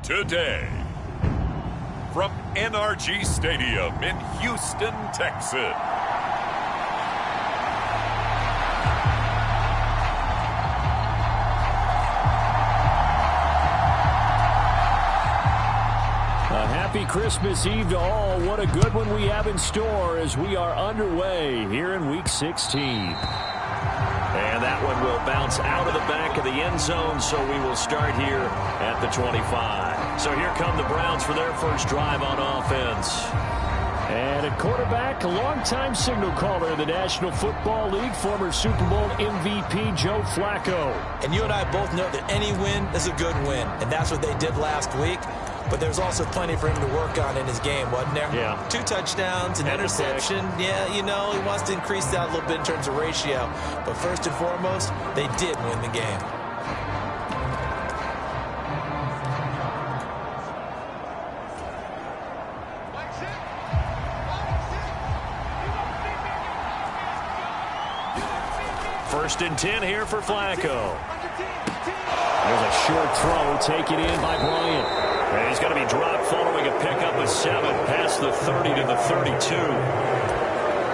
today. From NRG Stadium in Houston, Texas. Happy Christmas Eve to all. What a good one we have in store as we are underway here in Week 16. And that one will bounce out of the back of the end zone, so we will start here at the 25. So here come the Browns for their first drive on offense. And at quarterback, a longtime signal caller in the National Football League, former Super Bowl MVP Joe Flacco. And you and I both know that any win is a good win, and that's what they did last week. But there's also plenty for him to work on in his game, wasn't there? Yeah. 2 touchdowns, an interception. Yeah, you know, he wants to increase that a little bit in terms of ratio. But first and foremost, they did win the game. First and 10 here for Flacco. There's a short throw taken in by Bryant. And he's going to be dropped following a pickup of 7 past the 30 to the 32.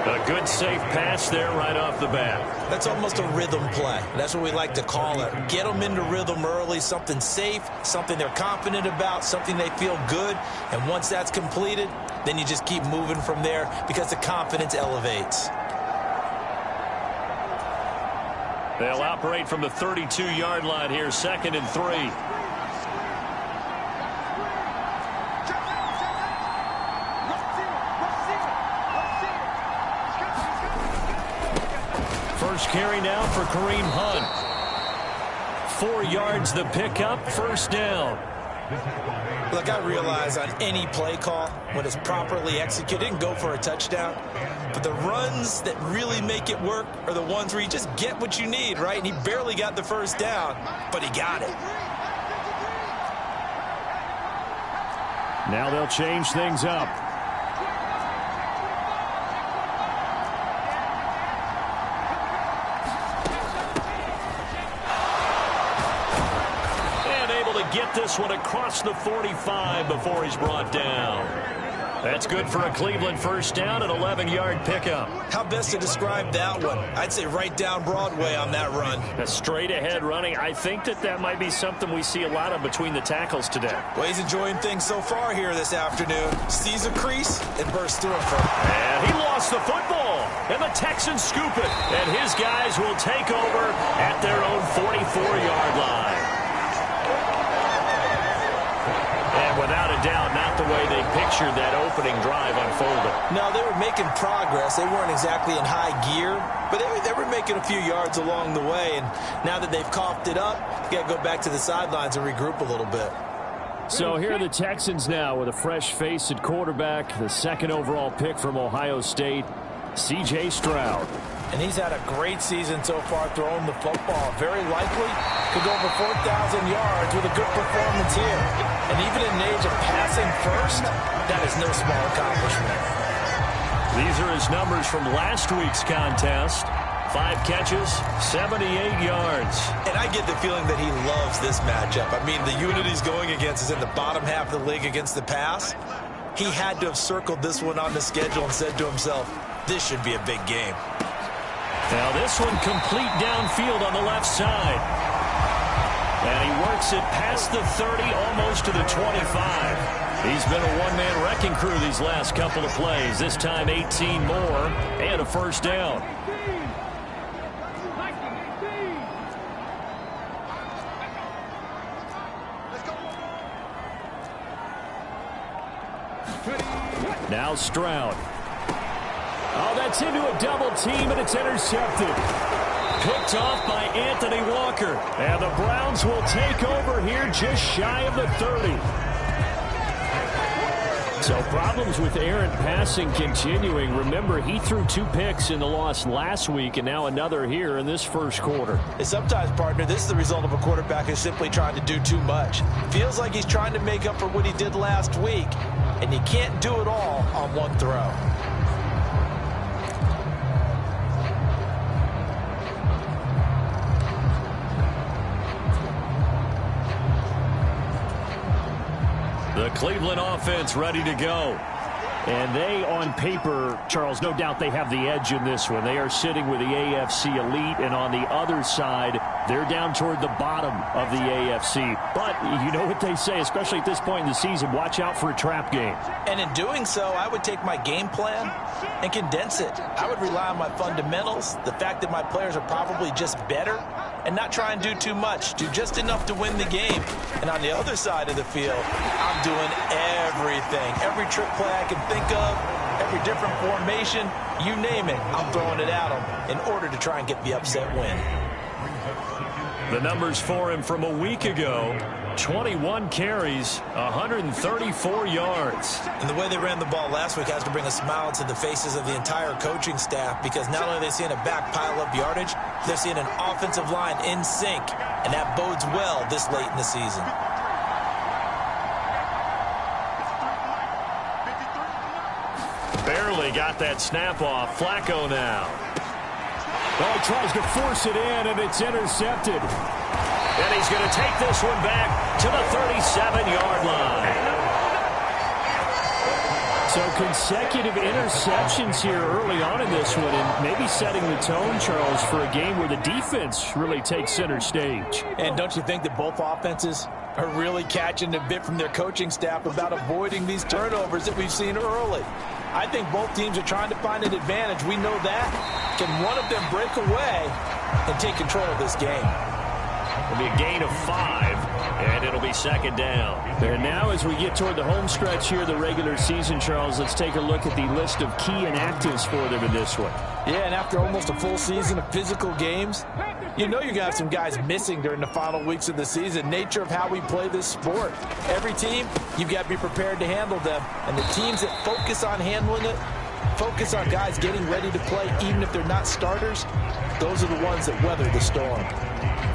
A good safe pass there right off the bat. That's almost a rhythm play. That's what we like to call it. Get them into rhythm early, something safe, something they're confident about, something they feel good. And once that's completed, then you just keep moving from there because the confidence elevates. They'll operate from the 32-yard line here, 2nd and 3. First carry now for Kareem Hunt. 4 yards the pickup, first down. Look, I realize on any play call, when it's properly executed, it can go for a touchdown. But the runs that really make it work are the ones where you just get what you need, right? And he barely got the first down, but he got it. Now they'll change things up. Get this one across the 45 before he's brought down. That's good for a Cleveland first down, an 11-yard pickup. How best to describe that one? I'd say right down Broadway on that run. A straight-ahead running. I think that might be something we see a lot of between the tackles today. Well, he's enjoying things so far here this afternoon. Sees a crease and bursts through it for him. And he lost the football. And the Texans scoop it. And his guys will take over at their own 44-yard line. And without a doubt, not the way they pictured that opening drive unfolded. No, they were making progress. They weren't exactly in high gear, but they were making a few yards along the way. And now that they've coughed it up, you got to go back to the sidelines and regroup a little bit. So here are the Texans now with a fresh face at quarterback, the 2nd overall pick from Ohio State, C.J. Stroud. And he's had a great season so far throwing the football. Very likely could go over 4,000 yards with a good performance here. And even in an age of passing first, that is no small accomplishment. These are his numbers from last week's contest. 5 catches, 78 yards. And I get the feeling that he loves this matchup. I mean, the unit he's going against is in the bottom half of the league against the pass. He had to have circled this one on the schedule and said to himself, this should be a big game. Now this one complete downfield on the left side. And he works it past the 30, almost to the 25. He's been a one-man wrecking crew these last couple of plays. This time 18 more and a first down. Now Stroud. Oh, that's into a double team, and it's intercepted. Picked off by Anthony Walker. And the Browns will take over here just shy of the 30. So problems with errant passing continuing. Remember, he threw 2 picks in the loss last week, and now another here in this first quarter. And sometimes, partner, this is the result of a quarterback who's simply trying to do too much. Feels like he's trying to make up for what he did last week, and you can't do it all on one throw. The Cleveland offense ready to go. And they, on paper, Charles, no doubt they have the edge in this one. They are sitting with the AFC elite, and on the other side, they're down toward the bottom of the AFC. But you know what they say, especially at this point in the season, watch out for a trap game. And in doing so, I would take my game plan and condense it. I would rely on my fundamentals, the fact that my players are probably just better, and not try and do too much, do just enough to win the game. And on the other side of the field, I'm doing everything. Every trick play I can think of, every different formation, you name it, I'm throwing it at them in order to try and get the upset win. The numbers for him from a week ago: 21 carries, 134 yards. And the way they ran the ball last week has to bring a smile to the faces of the entire coaching staff, because not only are they seeing a back pile up yardage, they're seeing an offensive line in sync, and that bodes well this late in the season. Barely got that snap off. Flacco now. Oh, tries to force it in, and it's intercepted. And he's going to take this one back to the 37-yard line. So consecutive interceptions here early on in this one, and maybe setting the tone, Charles, for a game where the defense really takes center stage. And don't you think that both offenses are really catching a bit from their coaching staff about avoiding these turnovers that we've seen early? I think both teams are trying to find an advantage. We know that. Can one of them break away and take control of this game? It'll be a gain of 5, and it'll be second down. And now as we get toward the home stretch here, the regular season, Charles, let's take a look at the list of key inactives for them in this one. Yeah, and after almost a full season of physical games, you know you're going to have some guys missing during the final weeks of the season. Nature of how we play this sport. Every team, you've got to be prepared to handle them. And the teams that focus on handling it, focus on guys getting ready to play, even if they're not starters, those are the ones that weather the storm.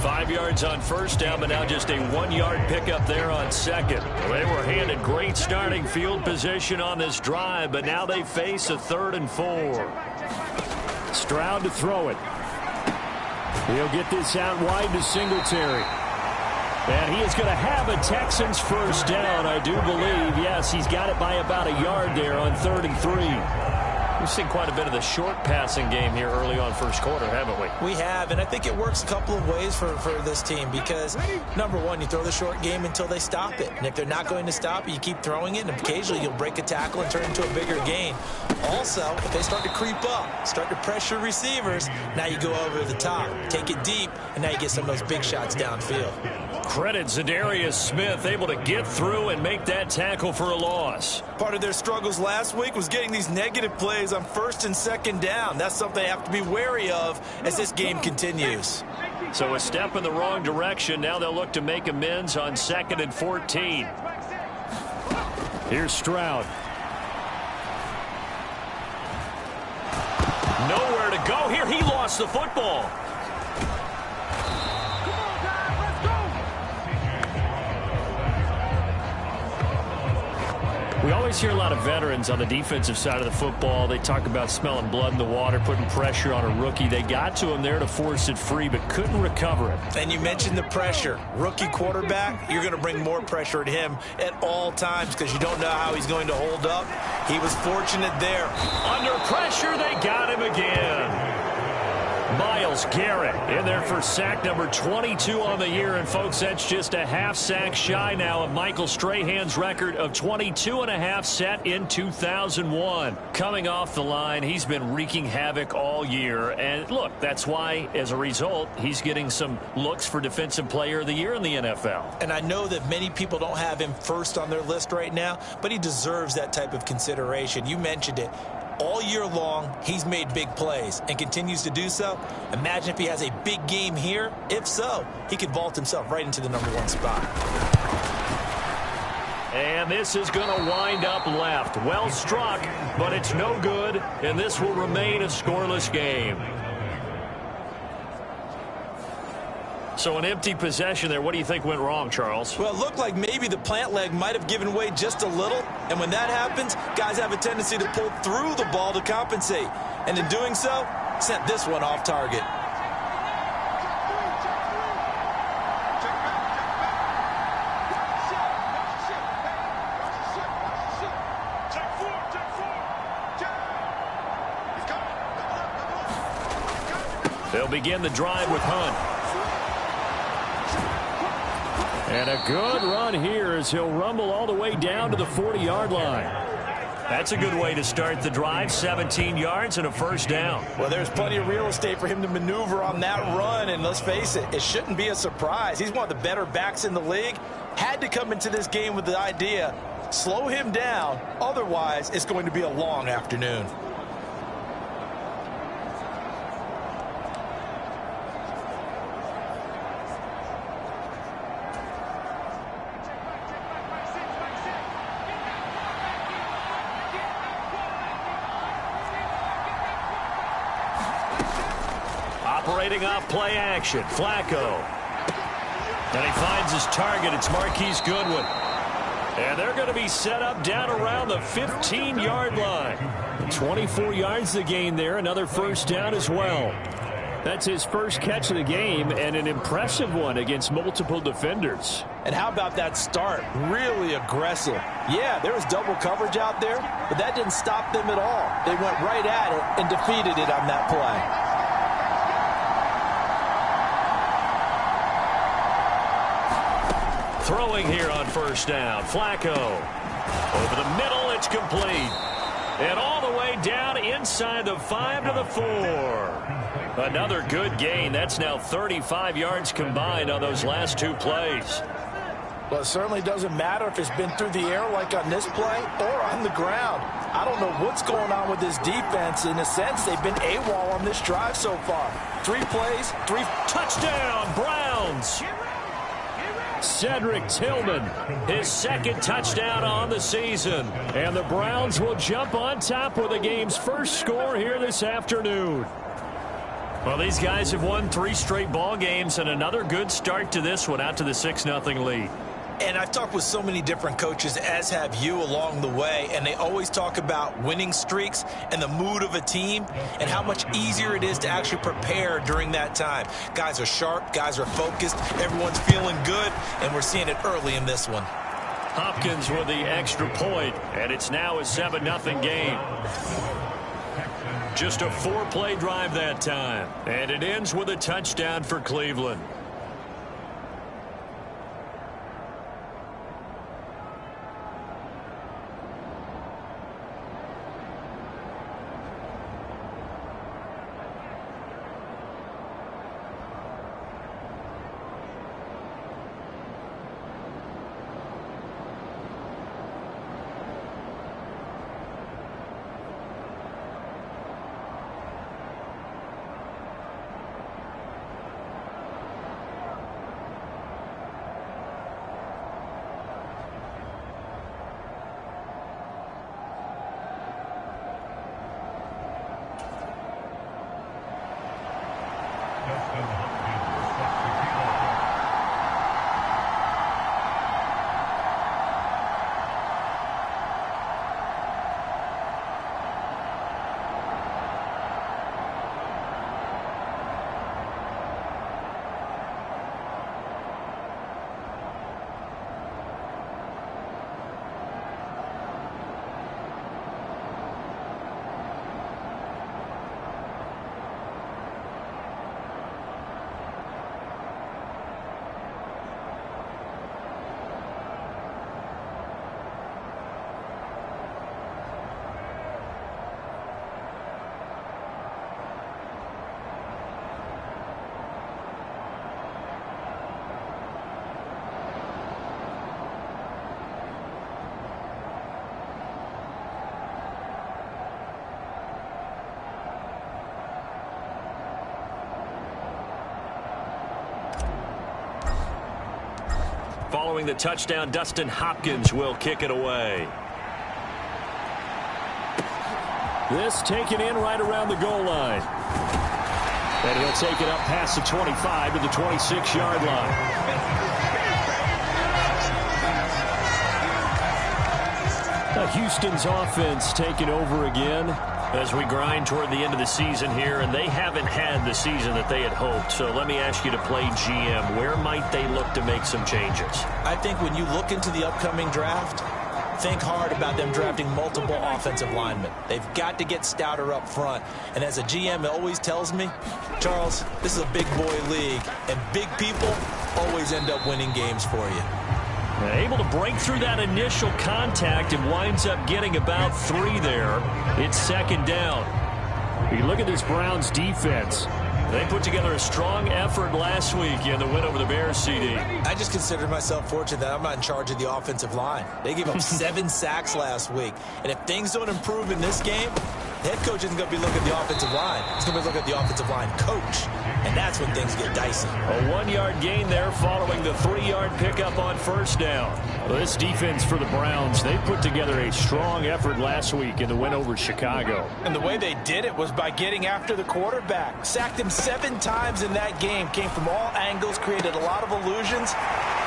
5 yards on first down, but now just a 1-yard pickup there on second. They were handed great starting field position on this drive, but now they face a 3rd and 4. Stroud to throw it. He'll get this out wide to Singletary. And he is going to have a Texans first down, I do believe. Yes, he's got it by about a yard there on 3rd and 3. We've seen quite a bit of the short passing game here early on first quarter, haven't we? We have, and I think it works a couple of ways for this team because, number one, you throw the short game until they stop it. And if they're not going to stop it, you keep throwing it, and occasionally you'll break a tackle and turn it into a bigger gain. Also, if they start to creep up, start to pressure receivers, now you go over the top, take it deep, and now you get some of those big shots downfield. Credit Zadarius Smith, able to get through and make that tackle for a loss. Part of their struggles last week was getting these negative plays on 1st and 2nd down. That's something they have to be wary of as this game continues. So a step in the wrong direction. Now they'll look to make amends on 2nd and 14. Here's Stroud. Nowhere to go here. He lost the football. We always hear a lot of veterans on the defensive side of the football. They talk about smelling blood in the water, putting pressure on a rookie. They got to him there to force it free, but couldn't recover it. And you mentioned the pressure. Rookie quarterback, you're going to bring more pressure at him at all times because you don't know how he's going to hold up. He was fortunate there. Under pressure, they got him again. Myles Garrett in there for sack number 22 on the year. And, folks, that's just a half sack shy now of Michael Strahan's record of 22.5 set in 2001. Coming off the line, he's been wreaking havoc all year. And, look, that's why, as a result, he's getting some looks for Defensive Player of the Year in the NFL. And I know that many people don't have him first on their list right now, but he deserves that type of consideration. You mentioned it. All year long, he's made big plays and continues to do so. Imagine if he has a big game here. If so, he could vault himself right into the #1 spot. And this is going to wind up left. Well struck, but it's no good, and this will remain a scoreless game. So an empty possession there. What do you think went wrong, Charles? Well, it looked like maybe the plant leg might have given way just a little. And when that happens, guys have a tendency to pull through the ball to compensate. And in doing so, sent this one off target. They'll begin the drive with Hunt. And a good run here as he'll rumble all the way down to the 40-yard line. That's a good way to start the drive, 17 yards and a first down. Well, there's plenty of real estate for him to maneuver on that run, and let's face it, it shouldn't be a surprise. He's one of the better backs in the league. Had to come into this game with the idea, slow him down, otherwise it's going to be a long afternoon. Operating off play action, Flacco. And he finds his target. It's Marquise Goodwin. And they're going to be set up down around the 15-yard line. 24 yards to gain there. Another first down as well. That's his first catch of the game, and an impressive one against multiple defenders. And how about that start? Really aggressive. Yeah, there was double coverage out there, but that didn't stop them at all. They went right at it and defeated it on that play. Throwing here on first down, Flacco. Over the middle, it's complete. And all the way down inside the 5 to the 4. Another good gain. That's now 35 yards combined on those last two plays. Well, it certainly doesn't matter if it's been through the air like on this play or on the ground. I don't know what's going on with this defense. In a sense, they've been AWOL on this drive so far. 3 plays, 3 touchdown, Browns. Cedric Tillman, his second touchdown on the season. And the Browns will jump on top with the game's first score here this afternoon. Well, these guys have won 3 straight ball games, and another good start to this one, out to the 6-0 lead. And I've talked with so many different coaches, as have you, along the way, and they always talk about winning streaks and the mood of a team and how much easier it is to actually prepare during that time. Guys are sharp, guys are focused, everyone's feeling good, and we're seeing it early in this one. Hopkins with the extra point, and it's now a 7-0 game. Just a 4-play drive that time, and it ends with a touchdown for Cleveland. Following the touchdown, Dustin Hopkins will kick it away. This taken in right around the goal line. And he'll take it up past the 25 to the 26-yard line. Houston's offense taking over again as we grind toward the end of the season here, and they haven't had the season that they had hoped. So let me ask you to play GM. Where might they look to make some changes? I think when you look into the upcoming draft, think hard about them drafting multiple offensive linemen. They've got to get stouter up front. And as a GM always tells me, Charles, this is a big boy league, and big people always end up winning games for you. Able to break through that initial contact and winds up getting about 3 there. It's second down. You look at this Browns defense. They put together a strong effort last week in the win over the Bears, CD. I just consider myself fortunate that I'm not in charge of the offensive line. They gave up 7 sacks last week. And if things don't improve in this game, the head coach isn't going to be looking at the offensive line. He's going to be looking at the offensive line coach. And that's when things get dicey. A 1-yard gain there following the 3-yard pickup on first down. Well, this defense for the Browns, they put together a strong effort last week in the win over Chicago. And the way they did it was by getting after the quarterback. Sacked him 7 times in that game. Came from all angles, created a lot of illusions,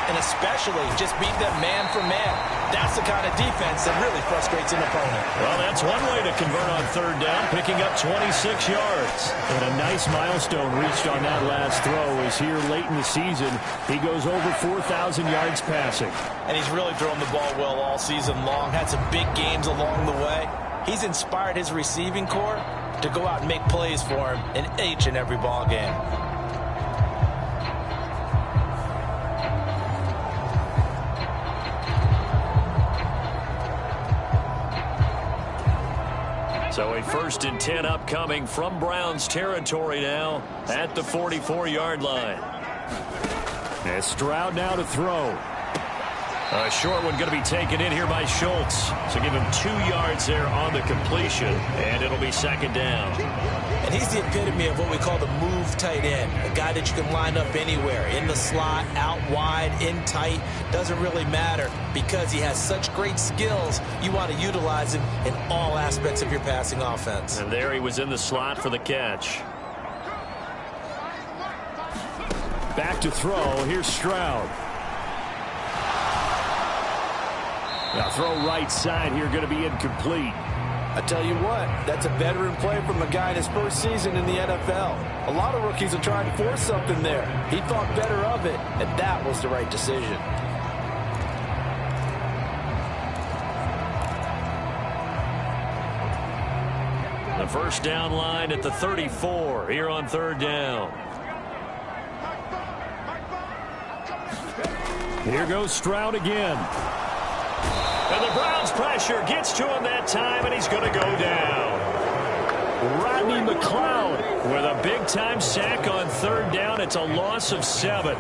and especially just beat them man for man. That's the kind of defense that really frustrates an opponent. Well, that's one way to convert on third down, picking up 26 yards. And a nice milestone reached on that last throw is here late in the season. He goes over 4,000 yards passing. And he's really thrown the ball well all season long. Had some big games along the way. He's inspired his receiving corps to go out and make plays for him in each and every ball game. So a 1st and 10 upcoming from Browns territory now at the 44-yard line. And Stroud now to throw. A short one going to be taken in here by Schultz. So give him 2 yards there on the completion, and it'll be second down. And he's the epitome of what we call the move tight end. A guy that you can line up anywhere, in the slot, out wide, in tight. Doesn't really matter because he has such great skills. You want to utilize him in all aspects of your passing offense. And there he was in the slot for the catch. Back to throw. Here's Stroud. Now throw right side here, going to be incomplete. I tell you what, that's a veteran play from a guy in his first season in the NFL. A lot of rookies are trying to force something there. He thought better of it, and that was the right decision. The first down line at the 34 here on third down. Here goes Stroud again. And the Browns pressure gets to him that time, and he's going to go down. Rodney McLeod with a big-time sack on third down. It's a loss of 7.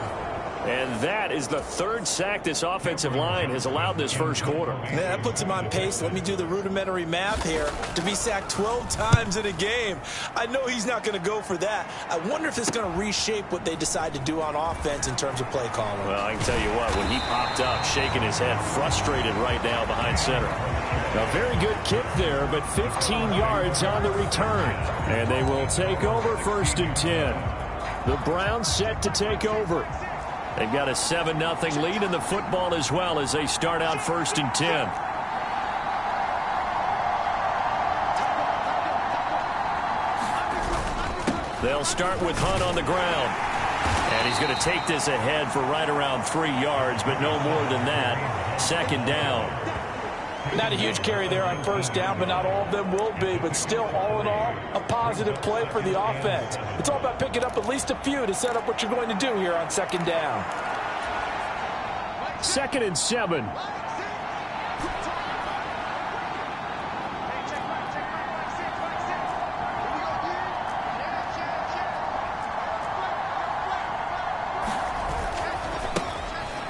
And that is the 3rd sack this offensive line has allowed this first quarter. Yeah, that puts him on pace. Let me do the rudimentary math here. To be sacked 12 times in a game, I know he's not going to go for that. I wonder if it's going to reshape what they decide to do on offense in terms of play calling. Well, I can tell you what, when he popped up, shaking his head, frustrated right now behind center. A very good kick there, but 15 yards on the return. And they will take over 1st and 10. The Browns set to take over. They've got a 7-0 lead in the football as well as they start out 1st and 10. They'll start with Hunt on the ground. And he's going to take this ahead for right around 3 yards, but no more than that. Second down. Not a huge carry there on first down, but not all of them will be. But still, all in all, a positive play for the offense. It's all about picking up at least a few to set up what you're going to do here on second down. 2nd and 7.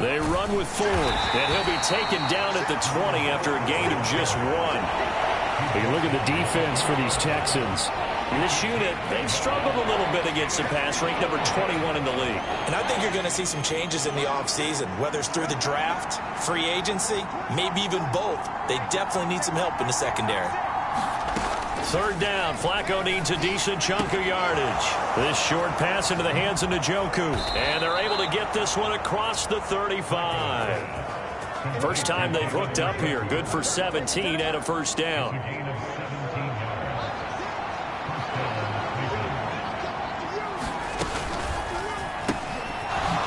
They run with Ford, and he'll be taken down at the 20 after a gain of just 1. You look at the defense for these Texans. This unit, they've struggled a little bit against the pass, ranked number 21 in the league. And I think you're going to see some changes in the offseason, whether it's through the draft, free agency, maybe even both. They definitely need some help in the secondary. Third down, Flacco needs a decent chunk of yardage. This short pass into the hands of Njoku. And they're able to get this one across the 35. First time they've hooked up here. Good for 17 and a first down.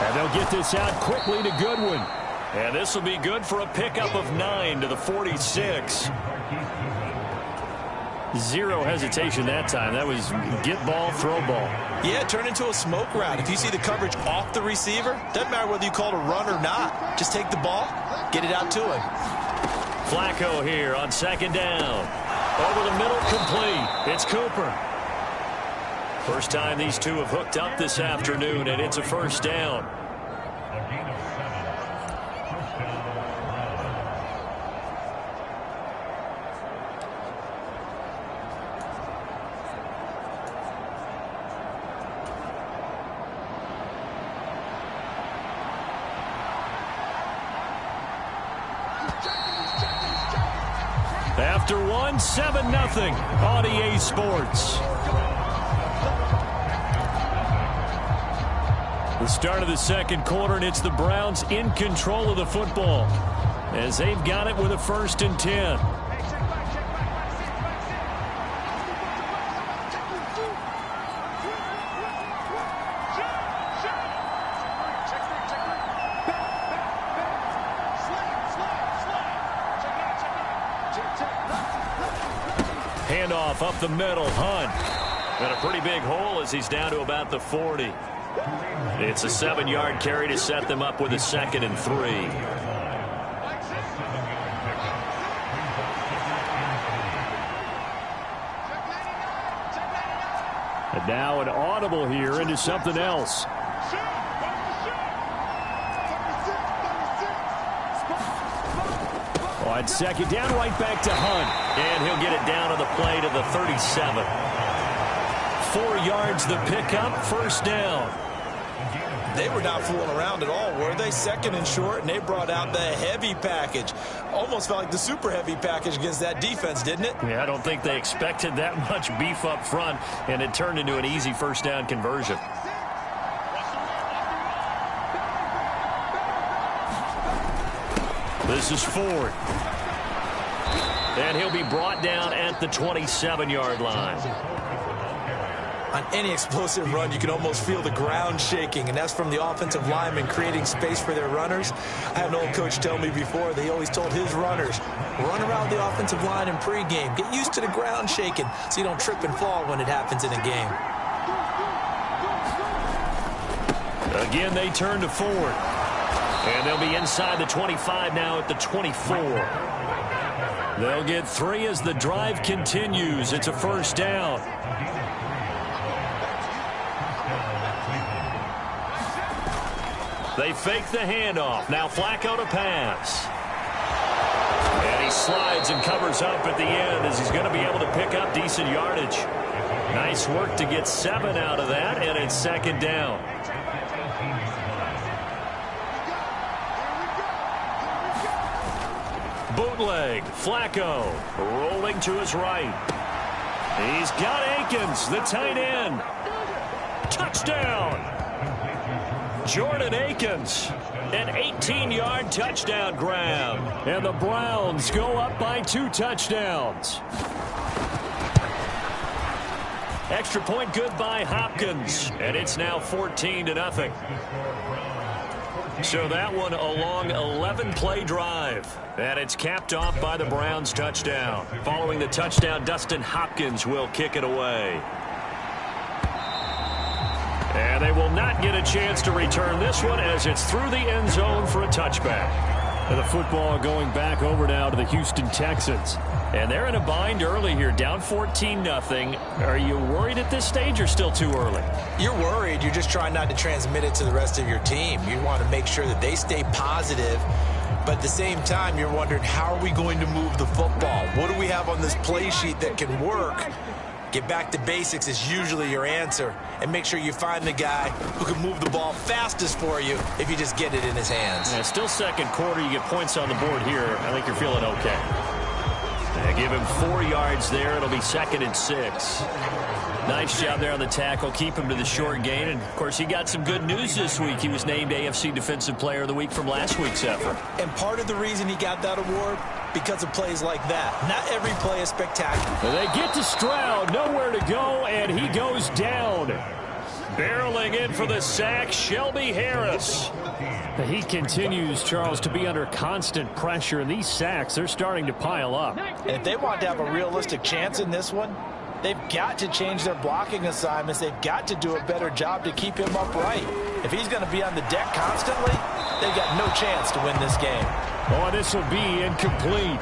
And they'll get this out quickly to Goodwin. And this will be good for a pickup of 9 to the 46. Zero hesitation that time. That was get ball, throw ball. Yeah, turn into a smoke route. If you see the coverage off the receiver, doesn't matter whether you call it a run or not. Just take the ball, get it out to him. Flacco here on second down. Over the middle, complete. It's Cooper. First time these two have hooked up this afternoon, and it's a first down. After one, 7-0 on EA Sports. The start of the second quarter, and it's the Browns in control of the football as they've got it with a 1st and 10. Handoff up the middle, Hunt. And a pretty big hole as he's down to about the 40. It's a 7-yard carry to set them up with a 2nd and 3. And now an audible here into something else. On second down, right back to Hunt. And he'll get it down on the play to the 37. 4 yards the pickup, 1st down. They were not fooling around at all, were they? 2nd and short, and they brought out the heavy package. Almost felt like the super heavy package against that defense, didn't it? Yeah, I don't think they expected that much beef up front, and it turned into an easy 1st down conversion. This is Ford. And he'll be brought down at the 27-yard line. On any explosive run, you can almost feel the ground shaking, and that's from the offensive linemen creating space for their runners. I had an old coach tell me before, they always told his runners, run around the offensive line in pregame. Get used to the ground shaking so you don't trip and fall when it happens in a game. Again, they turn to Ford. And they'll be inside the 25 now at the 24. They'll get 3 as the drive continues. It's a 1st down. They fake the handoff. Now Flacco to pass. And he slides and covers up at the end as he's going to be able to pick up decent yardage. Nice work to get 7 out of that, and it's 2nd down. Bootleg. Flacco rolling to his right. He's got Akins, the tight end. Touchdown. Jordan Akins, an 18-yard touchdown grab. And the Browns go up by 2 touchdowns. Extra point good by Hopkins. And it's now 14-0. So that one a long 11-play drive. And it's capped off by the Browns touchdown. Following the touchdown, Dustin Hopkins will kick it away. And they will not get a chance to return this one as it's through the end zone for a touchback. And the football going back over now to the Houston Texans. And they're in a bind early here, down 14-0. Are you worried at this stage or still too early? You're worried. You're just trying not to transmit it to the rest of your team. You want to make sure that they stay positive. But at the same time, you're wondering, how are we going to move the football? What do we have on this play sheet that can work? Get back to basics is usually your answer. And make sure you find the guy who can move the ball fastest for you if you just get it in his hands. Yeah, still second quarter. You get points on the board here. I think you're feeling okay. Give him 4 yards there. It'll be 2nd and 6. Nice job there on the tackle. Keep him to the short gain. And, of course, he got some good news this week. He was named AFC Defensive Player of the Week from last week's effort. And part of the reason he got that award, because of plays like that. Not every play is spectacular. They get to Stroud. Nowhere to go, and he goes down. Barreling in for the sack, Shelby Harris. He continues, Charles, to be under constant pressure, and these sacks, they're starting to pile up. And if they want to have a realistic chance in this one, they've got to change their blocking assignments. They've got to do a better job to keep him upright. If he's going to be on the deck constantly, they've got no chance to win this game. Oh, this will be incomplete.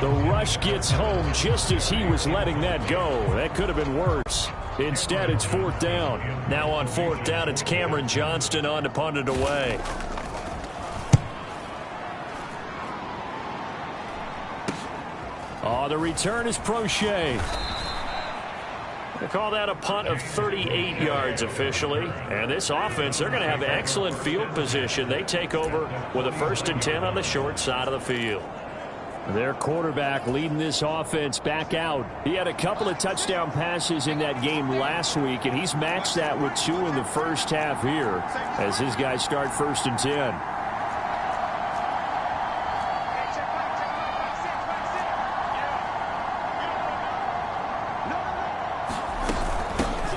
The rush gets home just as he was letting that go. That could have been worse. Instead, it's fourth down. Now on fourth down, it's Cameron Johnston on to punt it away. Oh, the return is Prochet. They call that a punt of 38 yards officially. And this offense, they're going to have excellent field position. They take over with a 1st and 10 on the short side of the field. Their quarterback leading this offense back out. He had a couple of touchdown passes in that game last week, and he's matched that with 2 in the first half here as his guys start 1st and 10.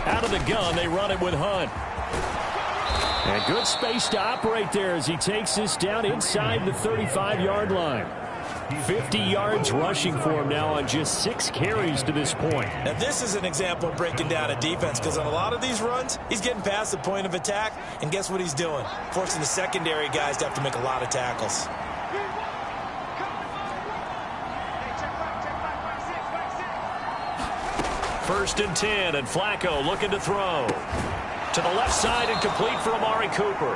Out of the gun, they run it with Hunt. And good space to operate there as he takes this down inside the 35-yard line. 50 yards rushing for him now on just 6 carries to this point. Now, this is an example of breaking down a defense, because on a lot of these runs, he's getting past the point of attack, and guess what he's doing? Forcing the secondary guys to have to make a lot of tackles. First and 10, and Flacco looking to throw. To the left side and complete for Amari Cooper.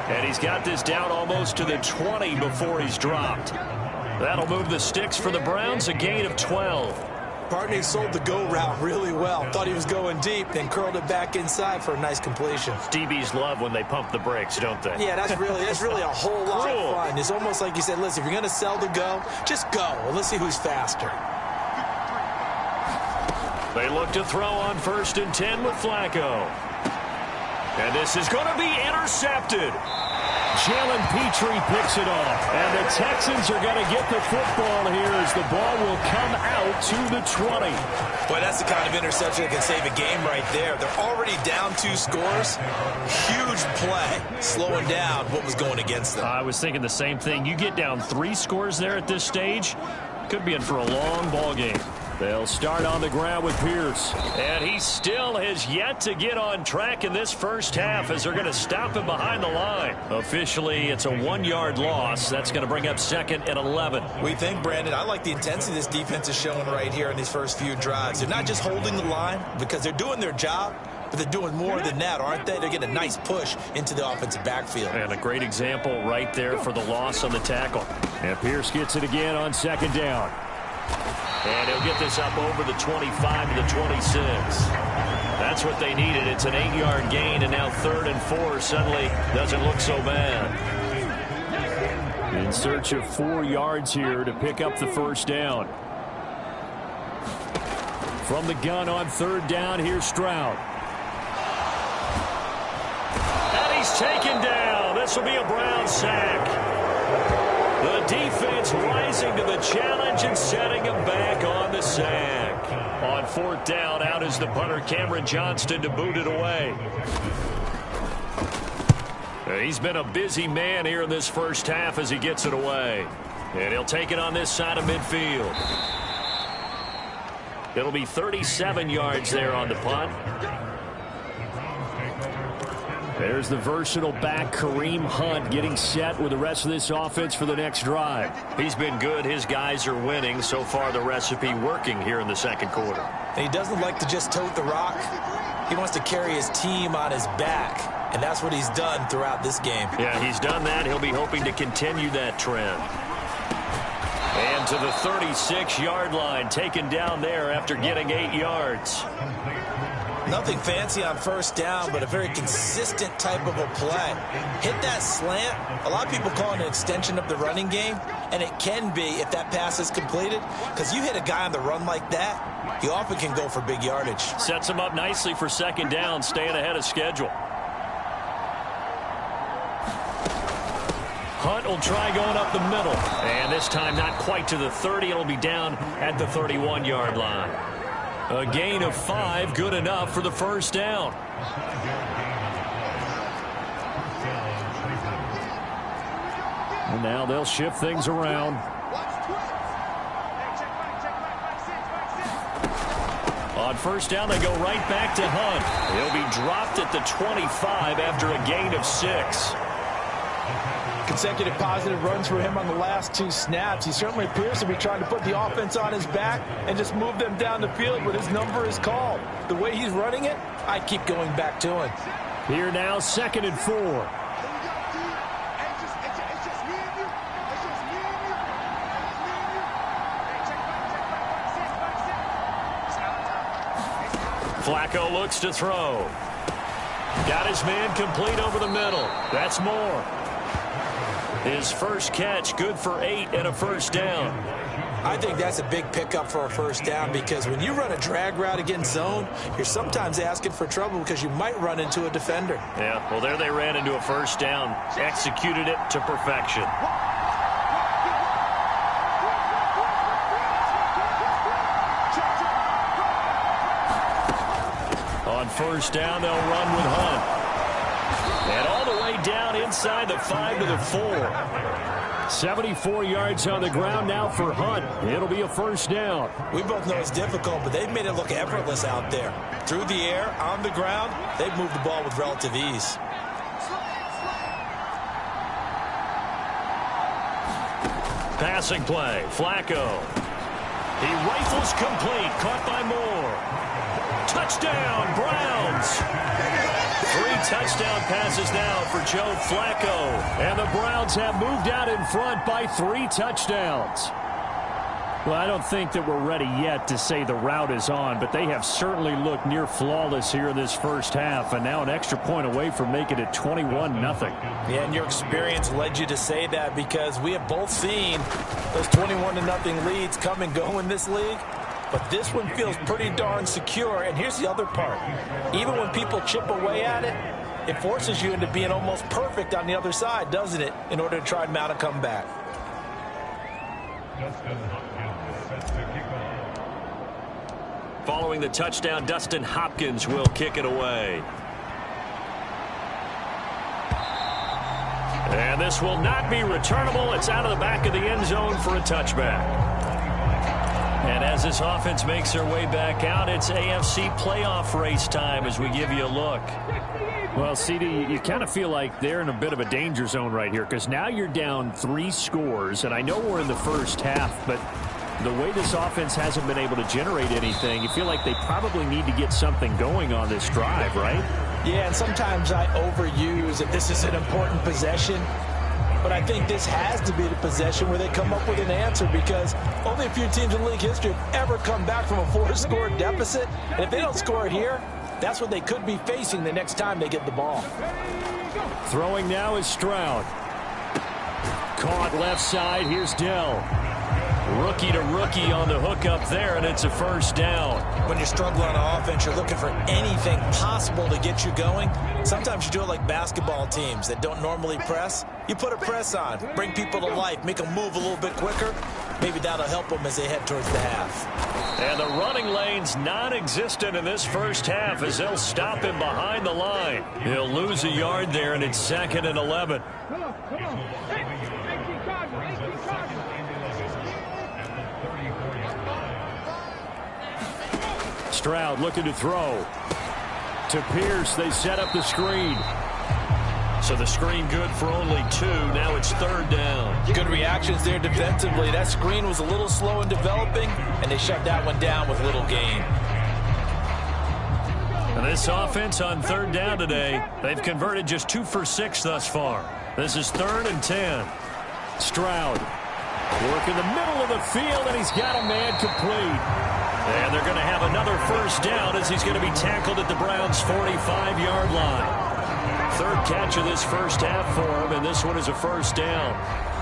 And he's got this down almost to the 20 before he's dropped. That'll move the sticks for the Browns, a gain of 12. Partney sold the go route really well. Thought he was going deep, then curled it back inside for a nice completion. DBs love when they pump the brakes, don't they? Yeah, that's really a whole lot of fun. It's almost like you said, listen, if you're going to sell the go, just go. Well, let's see who's faster. They look to throw on 1st and 10 with Flacco. And this is going to be intercepted. Jalen Petrie picks it off. And the Texans are going to get the football here as the ball will come out to the 20. Boy, that's the kind of interception that can save a game right there. They're already down 2 scores. Huge play, slowing down what was going against them. I was thinking the same thing. You get down 3 scores there at this stage, could be in for a long ball game. They'll start on the ground with Pierce. And he still has yet to get on track in this first half as they're going to stop him behind the line. Officially, it's a 1-yard loss. That's going to bring up 2nd and 11. We think, Brandon, I like the intensity this defense is showing right here in these first few drives. They're not just holding the line because they're doing their job, but they're doing more than that, aren't they? They're getting a nice push into the offensive backfield. And a great example right there for the loss on the tackle. And Pierce gets it again on 2nd down. And he'll get this up over the 25 to the 26. That's what they needed. It's an 8-yard gain, and now 3rd and 4 suddenly doesn't look so bad. In search of 4 yards here to pick up the 1st down. From the gun on 3rd down, here's Stroud. And he's taken down. This will be a Brown sack. The defense rising to the challenge and setting him back on the sack. On 4th down, out is the punter, Cameron Johnston, to boot it away. He's been a busy man here in this first half as he gets it away. And he'll take it on this side of midfield. It'll be 37 yards there on the punt. There's the versatile back, Kareem Hunt, getting set with the rest of this offense for the next drive. He's been good. His guys are winning. So far, the recipe working here in the 2nd quarter. And he doesn't like to just tote the rock. He wants to carry his team on his back, and that's what he's done throughout this game. Yeah, he's done that. He'll be hoping to continue that trend. And to the 36-yard line, taken down there after getting 8 yards. Nothing fancy on 1st down, but a very consistent type of a play. Hit that slant. A lot of people call it an extension of the running game, and it can be if that pass is completed, because you hit a guy on the run like that, he often can go for big yardage. Sets him up nicely for 2nd down, staying ahead of schedule. Hunt will try going up the middle, and this time not quite to the 30. It'll be down at the 31-yard line. A gain of 5, good enough for the 1st down. And now they'll shift things around. On first down, they go right back to Hunt. He'll be dropped at the 25 after a gain of 6. Consecutive positive runs for him on the last 2 snaps. He certainly appears to be trying to put the offense on his back and just move them down the field when his number is called. The way he's running it, I keep going back to him. Here now, 2nd and 4. Flacco looks to throw. Got his man complete over the middle. That's Moore. His first catch, good for 8 and a first down. I think that's a big pickup for a first down because when you run a drag route against zone, you're sometimes asking for trouble because you might run into a defender. Yeah, well, there they ran into a first down. Executed it to perfection. On first down, they'll run with Hunt. And all the way down inside the 5 to the 4. 74 yards on the ground now for Hunt. It'll be a first down. We both know it's difficult, but they've made it look effortless out there. Through the air, on the ground, they've moved the ball with relative ease. Passing play, Flacco. He rifles complete, caught by Moore. Touchdown, Browns. 3 touchdown passes now for Joe Flacco. And the Browns have moved out in front by 3 touchdowns. Well, I don't think that we're ready yet to say the route is on, but they have certainly looked near flawless here in this first half, and now an extra point away from making it 21-0. Yeah, and your experience led you to say that because we have both seen those 21-0 leads come and go in this league. But this one feels pretty darn secure. And here's the other part. Even when people chip away at it, it forces you into being almost perfect on the other side, doesn't it, in order to try and mount a comeback. Following the touchdown, Dustin Hopkins will kick it away. And this will not be returnable. It's out of the back of the end zone for a touchback. And as this offense makes their way back out, it's AFC playoff race time as we give you a look. Well, CD, you kind of feel like they're in a bit of a danger zone right here because now you're down 3 scores, and I know we're in the first half, but the way this offense hasn't been able to generate anything, you feel like they probably need to get something going on this drive, right? Yeah, and sometimes I overuse if this is an important possession. But I think this has to be the possession where they come up with an answer because only a few teams in league history have ever come back from a 4-score deficit. And if they don't score it here, that's what they could be facing the next time they get the ball. Throwing now is Stroud. Caught left side. Here's Dell. Rookie to rookie on the hook up there, and it's a first down. When you're struggling on offense, you're looking for anything possible to get you going. Sometimes you do it like basketball teams that don't normally press. You put a press on, bring people to life, make them move a little bit quicker. Maybe that'll help them as they head towards the half. And the running lane's non-existent in this first half as they'll stop him behind the line. He'll lose a yard there, and it's 2nd and 11. Stroud looking to throw. To Pierce, they set up the screen. So the screen good for only 2. Now it's 3rd down. Good reactions there defensively. That screen was a little slow in developing, and they shut that one down with little gain. And this offense on 3rd down today, they've converted just 2 for 6 thus far. This is 3rd and 10. Stroud work in the middle of the field, and he's got a man complete. And they're going to have another first down as he's going to be tackled at the Browns' 45-yard line. 3rd catch of this first half for him, and this one is a first down.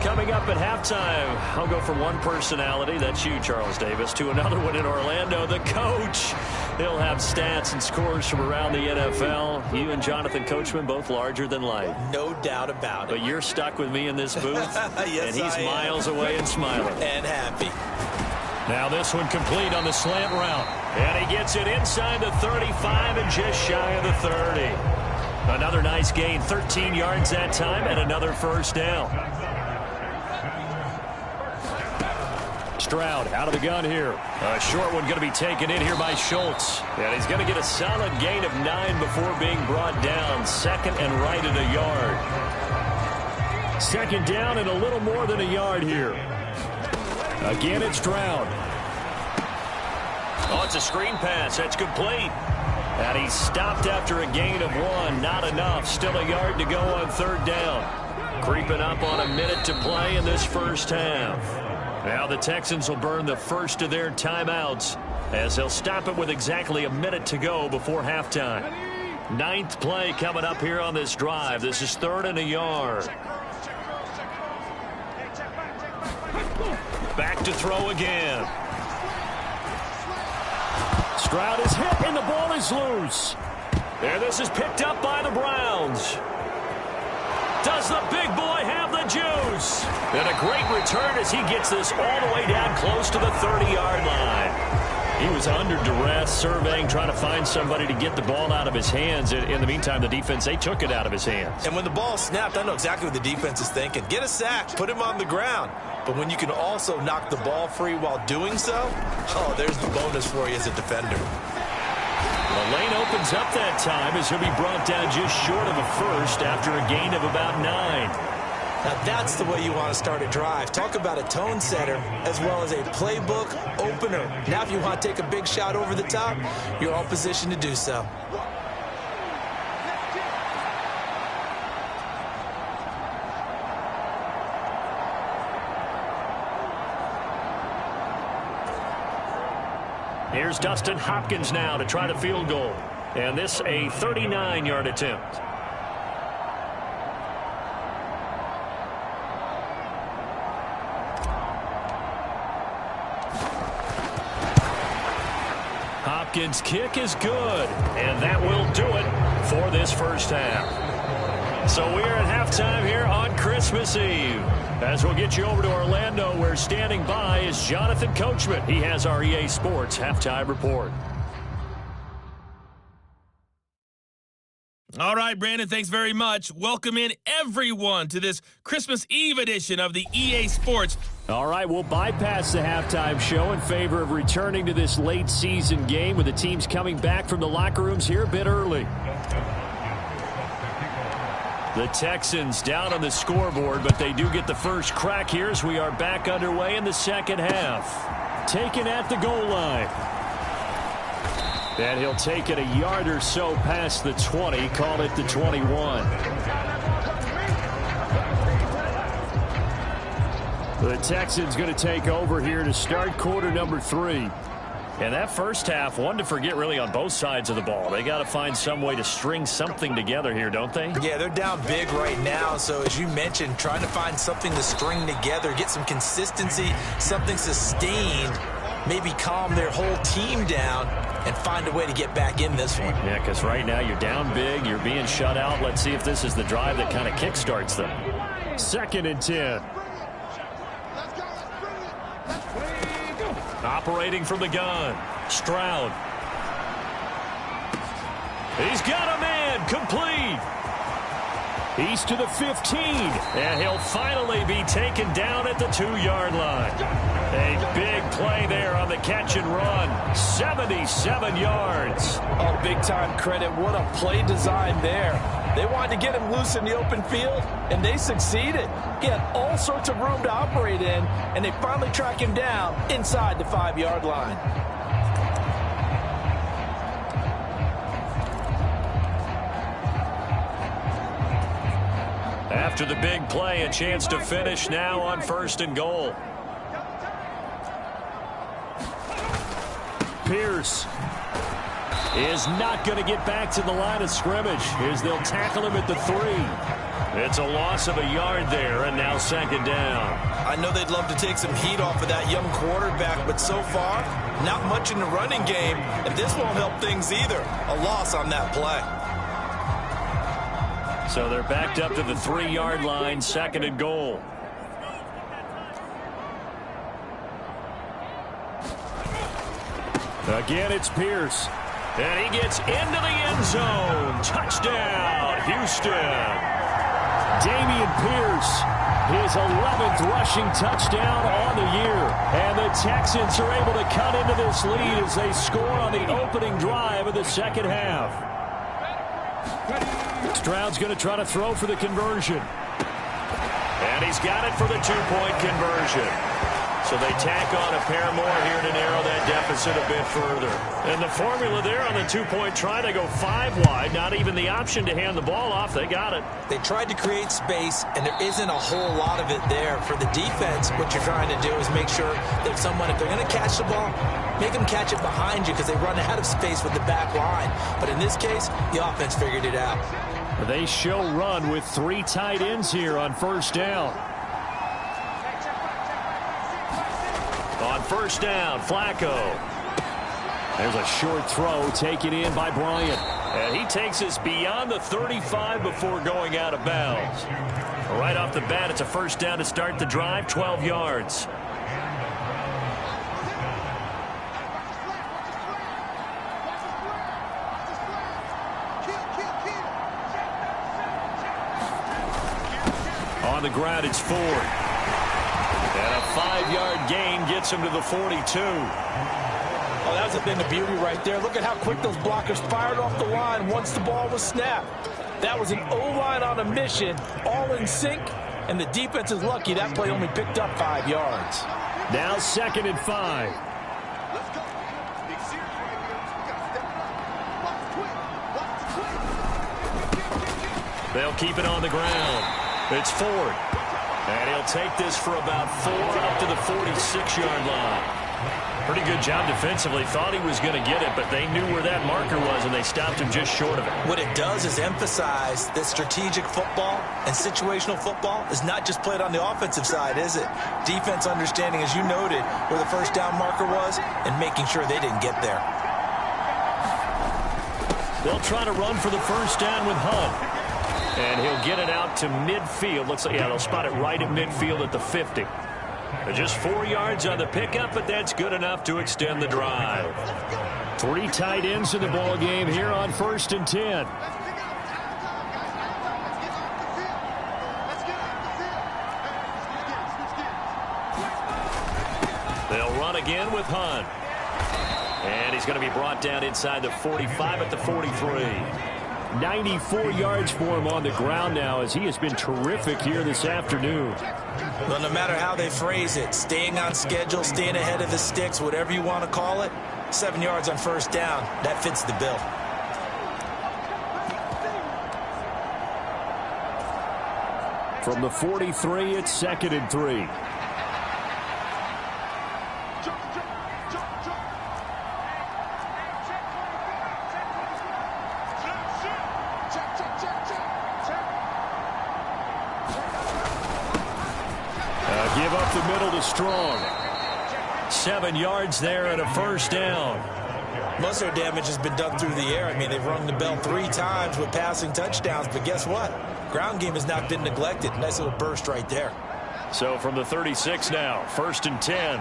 Coming up at halftime, I'll go from one personality, that's you, Charles Davis, to another one in Orlando, the coach. He'll have stats and scores from around the NFL. You and Jonathan Coachman, both larger than life. No doubt about it. But you're stuck with me in this booth, yes, and he's miles away and smiling. And happy. Now this one complete on the slant route. And he gets it inside the 35 and just shy of the 30. Another nice gain, 13 yards that time, and another first down. Stroud out of the gun here. A short one going to be taken in here by Schultz. And he's going to get a solid gain of 9 before being brought down. Second and right at a yard. Second down and a little more than a yard here. Again, it's Stroud. Oh, it's a screen pass. That's complete. And he's stopped after a gain of 1. Not enough. Still a yard to go on third down. Creeping up on a minute to play in this first half. Now the Texans will burn the first of their timeouts as they'll stop it with exactly a minute to go before halftime. 9th play coming up here on this drive. This is 3rd and a yard. Back to throw again. Stroud is hit and the ball is loose. And this is picked up by the Browns. Does the big boy have the juice? And a great return as he gets this all the way down close to the 30-yard line. He was under duress, surveying, trying to find somebody to get the ball out of his hands. In the meantime, the defense, they took it out of his hands. And when the ball snapped, I know exactly what the defense is thinking. Get a sack, put him on the ground. But when you can also knock the ball free while doing so, oh, there's the bonus for you as a defender. The lane opens up that time as he'll be brought down just short of a first after a gain of about 9. Now that's the way you want to start a drive. Talk about a tone setter as well as a playbook opener. Now if you want to take a big shot over the top, you're all positioned to do so. Here's Dustin Hopkins now to try the field goal. And this a 39-yard attempt. Hopkins' kick is good. And that will do it for this first half. So we're at halftime here on Christmas Eve. As we'll get you over to Orlando, where standing by is Jonathan Coachman. He has our EA Sports Halftime Report. All right, Brandon, thanks very much. Welcome in everyone to this Christmas Eve edition of the EA Sports. All right, we'll bypass the halftime show in favor of returning to this late season game with the teams coming back from the locker rooms here a bit early. The Texans down on the scoreboard, but they do get the first crack here as we are back underway in the second half. Taken at the goal line. And he'll take it a yard or so past the 20, call it the 21. The Texans going to take over here to start quarter number 3. And that first half, one to forget really on both sides of the ball. They got to find some way to string something together here, don't they? Yeah, they're down big right now. So as you mentioned, trying to find something to string together, get some consistency, something sustained, maybe calm their whole team down and find a way to get back in this one. Yeah, because right now you're down big, you're being shut out. Let's see if this is the drive that kind of kickstarts them. 2nd and 10. Operating from the gun, Stroud. He's got a man, complete. He's to the 15, and he'll finally be taken down at the 2-yard line. A big play there on the catch and run, 77 yards. Oh, big-time credit. What a play design there. They wanted to get him loose in the open field, and they succeeded. He had all sorts of room to operate in, and they finally track him down inside the 5-yard line. After the big play, a chance to finish now on 1st and goal. Pierce is not going to get back to the line of scrimmage as they'll tackle him at the 3. It's a loss of a yard there, and now 2nd down. I know they'd love to take some heat off of that young quarterback, but so far, not much in the running game, and this won't help things either. A loss on that play. So they're backed up to the 3-yard line, 2nd and goal. Again, it's Pierce. And he gets into the end zone. Touchdown, Houston. Dameon Pierce, his 11th rushing touchdown on the year. And the Texans are able to cut into this lead as they score on the opening drive of the second half. Stroud's going to try to throw for the conversion. And he's got it for the two-point conversion. So they tack on a pair more here to narrow that deficit a bit further. And the formula there on the two-point try to go 5 wide. Not even the option to hand the ball off. They got it. They tried to create space, and there isn't a whole lot of it there. For the defense, what you're trying to do is make sure that someone, if they're going to catch the ball, make them catch it behind you because they run out of space with the back line. But in this case, the offense figured it out. They show run with 3 tight ends here on first down. On first down, Flacco. There's a short throw taken in by Bryant. And he takes us beyond the 35 before going out of bounds. Right off the bat, it's a first down to start the drive, 12 yards. On the ground, it's Ford. And a 5-yard gain gets him to the 42. Oh, that was a thing of beauty right there. Look at how quick those blockers fired off the line once the ball was snapped. That was an O-line on a mission, all in sync, and the defense is lucky that play only picked up 5 yards. Now 2nd and 5. They'll keep it on the ground. It's Ford. And he'll take this for about 4 up to the 46-yard line. Pretty good job defensively. Thought he was going to get it, but they knew where that marker was, and they stopped him just short of it. What it does is emphasize that strategic football and situational football is not just played on the offensive side, is it? Defense understanding, as you noted, where the first down marker was and making sure they didn't get there. They'll try to run for the first down with Hunt. And he'll get it out to midfield. Looks like, yeah, they'll spot it right at midfield at the 50. Just 4 yards on the pickup, but that's good enough to extend the drive. 3 tight ends in the ball game here on 1st and 10. They'll run again with Hunt. And he's going to be brought down inside the 45 at the 43. 94 yards for him on the ground now, as he has been terrific here this afternoon. Well, no matter how they phrase it, staying on schedule, staying ahead of the sticks, whatever you want to call it, 7 yards on first down, that fits the bill. From the 43, it's 2nd and 3. Give up the middle to Strong. 7 yards there and a first down. Most of their damage has been done through the air. I mean, they've rung the bell 3 times with passing touchdowns, but guess what? Ground game has not been neglected. Nice little burst right there. So from the 36 now, 1st and 10.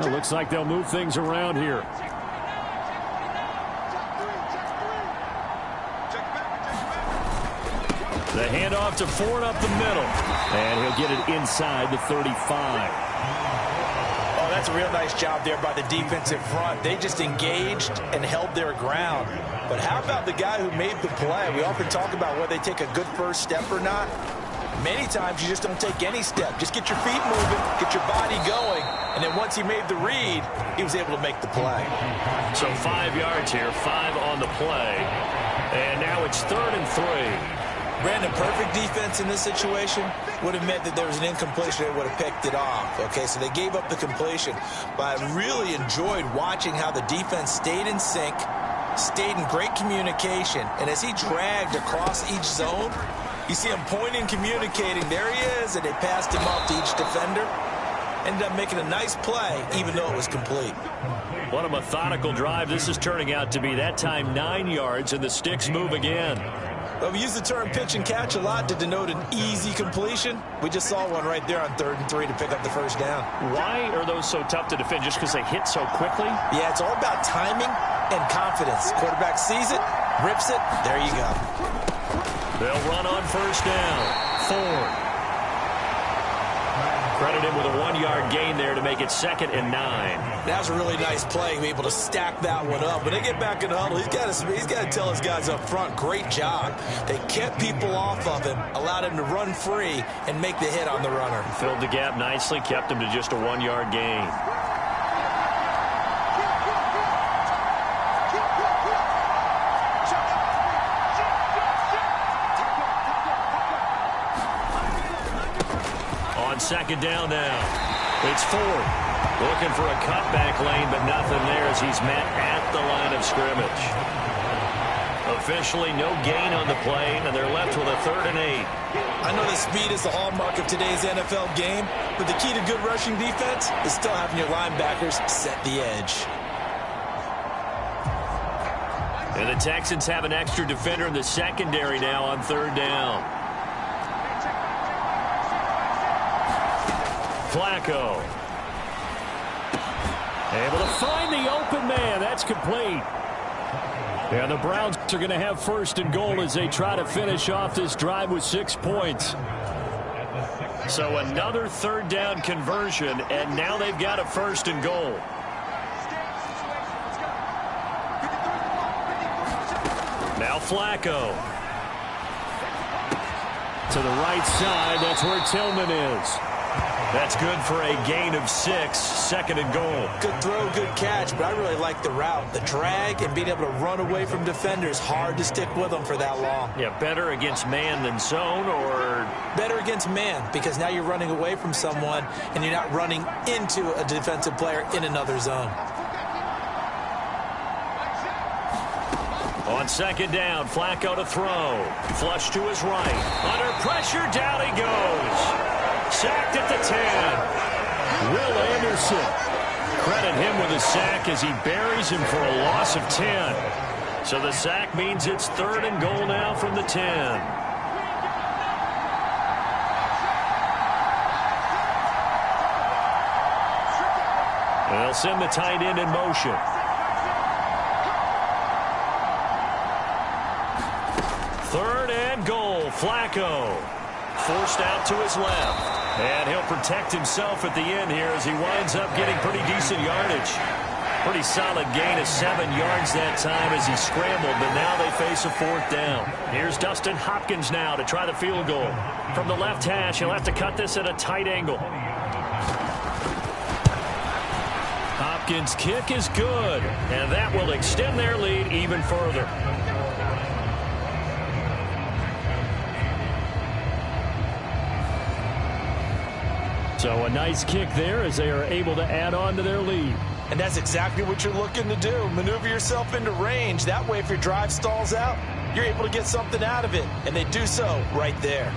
Well, looks like they'll move things around here. The handoff to Ford up the middle. And he'll get it inside the 35. Oh, that's a real nice job there by the defensive front. They just engaged and held their ground. But how about the guy who made the play? We often talk about whether they take a good first step or not. Many times you just don't take any step. Just get your feet moving, get your body going, and then once he made the read, he was able to make the play. So 5 yards here, 5 on the play. And now it's 3rd and 3. Brandon, perfect defense in this situation would have meant that there was an incompletion that would have picked it off. Okay, so they gave up the completion. But I really enjoyed watching how the defense stayed in sync, stayed in great communication. And as he dragged across each zone, you see him pointing, communicating. There he is, and they passed him off to each defender. Ended up making a nice play, even though it was complete. What a methodical drive this is turning out to be. That time 9 yards, and the sticks move again. Well, we use the term pitch and catch a lot to denote an easy completion. We just saw one right there on 3rd and 3 to pick up the first down. Why are those so tough to defend? Just because they hit so quickly? Yeah, it's all about timing and confidence. Quarterback sees it, rips it, there you go. They'll run on first down. Ford. Credit him with a 1-yard gain there to make it 2nd and 9. That was a really nice play, to be able to stack that one up. When they get back in the huddle, he's got to tell his guys up front, great job. They kept people off of him, allowed him to run free and make the hit on the runner. Filled the gap nicely, kept him to just a 1-yard gain. Second down now. It's Ford. Looking for a cutback lane, but nothing there as he's met at the line of scrimmage. Officially no gain on the play, and they're left with a 3rd and 8. I know the speed is the hallmark of today's NFL game, but the key to good rushing defense is still having your linebackers set the edge. And the Texans have an extra defender in the secondary now on 3rd down. Flacco. Able to find the open man. That's complete. And the Browns are going to have 1st and goal as they try to finish off this drive with 6 points. So another 3rd down conversion, and now they've got a 1st and goal. Now Flacco. To the right side, that's where Tillman is. That's good for a gain of 6, 2nd and goal. Good throw, good catch, but I really like the route. The drag and being able to run away from defenders, hard to stick with them for that long. Yeah, better against man than zone, or? Better against man, because now you're running away from someone and you're not running into a defensive player in another zone. On 2nd down, Flacco to throw. Flush to his right. Under pressure, down he goes. Sacked at the 10. Will Anderson. Credit him with a sack as he buries him for a loss of 10. So the sack means it's 3rd and goal now from the 10. They'll send the tight end in motion. Third and goal. Flacco. Forced out to his left. And he'll protect himself at the end here as he winds up getting pretty decent yardage. Pretty solid gain of 7 yards that time as he scrambled, but now they face a 4th down. Here's Dustin Hopkins now to try the field goal. From the left hash, he'll have to cut this at a tight angle. Hopkins' kick is good, and that will extend their lead even further. So a nice kick there as they are able to add on to their lead. And that's exactly what you're looking to do. Maneuver yourself into range. That way, if your drive stalls out, you're able to get something out of it. And they do so right there.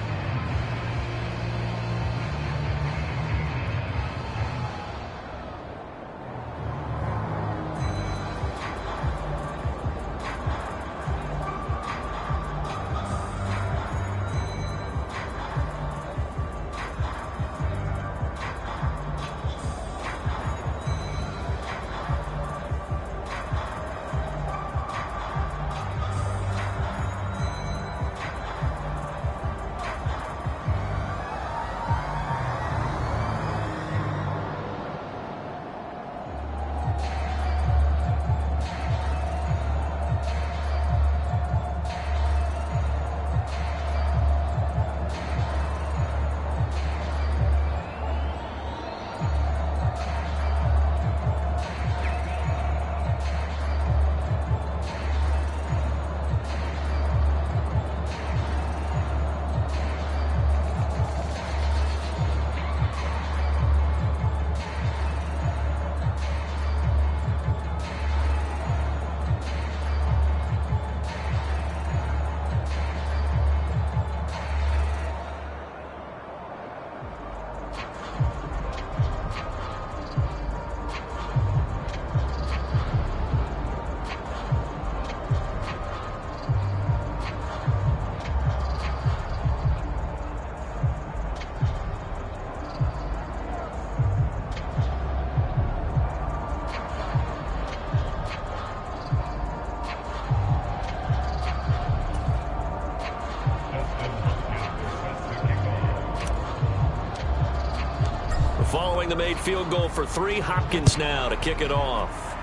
Following the made field goal for 3, Hopkins now to kick it off.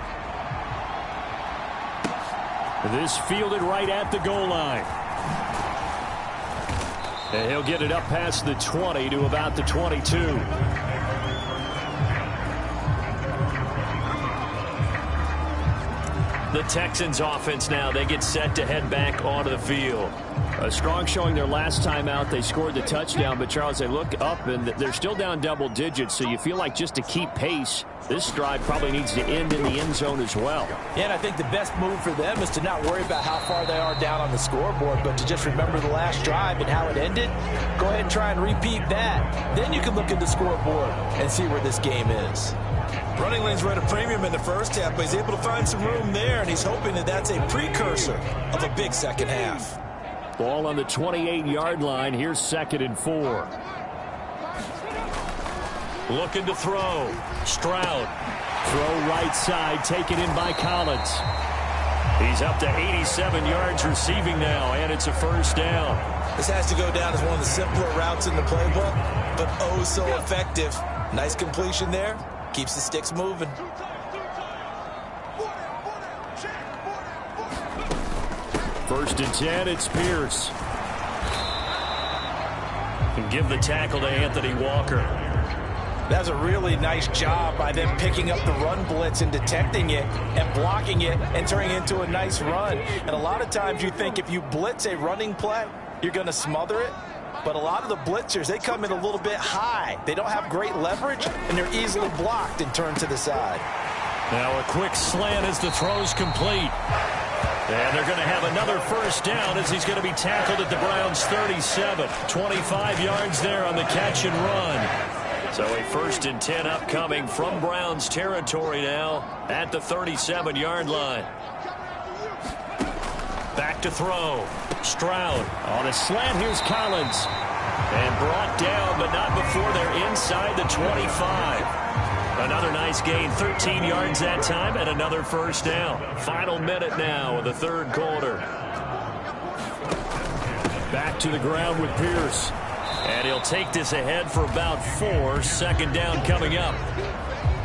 This fielded right at the goal line. And he'll get it up past the 20 to about the 22. The Texans offense now, they get set to head back onto the field. A strong showing their last time out. They scored the touchdown, but Charles, they look up and they're still down double digits, so you feel like just to keep pace, this drive probably needs to end in the end zone as well. Yeah, and I think the best move for them is to not worry about how far they are down on the scoreboard, but to just remember the last drive and how it ended. Go ahead and try and repeat that. Then you can look at the scoreboard and see where this game is. Running lanes were at a premium in the first half, but he's able to find some room there, and he's hoping that that's a precursor of a big second half. Ball on the 28-yard line. Here's 2nd and 4. Looking to throw. Stroud. Throw right side, taken in by Collins. He's up to 87 yards receiving now, and it's a first down. This has to go down as one of the simpler routes in the playbook, but oh so effective. Nice completion there. Keeps the sticks moving. First and 10, it's Pierce. And give the tackle to Anthony Walker. That's a really nice job by them picking up the run blitz and detecting it and blocking it and turning it into a nice run. And a lot of times you think if you blitz a running play, you're going to smother it. But a lot of the blitzers, they come in a little bit high. They don't have great leverage, and they're easily blocked and turned to the side. Now a quick slant as the throw's complete. And they're going to have another first down as he's going to be tackled at the Browns' 37. 25 yards there on the catch and run. So a 1st and 10 upcoming from Browns territory now at the 37-yard line. Back to throw. Stroud on a slant. Here's Collins. And brought down, but not before they're inside the 25. Another nice gain, 13 yards that time, and another first down. Final minute now of the 3rd quarter. Back to the ground with Pierce. And he'll take this ahead for about 4. 2nd down coming up.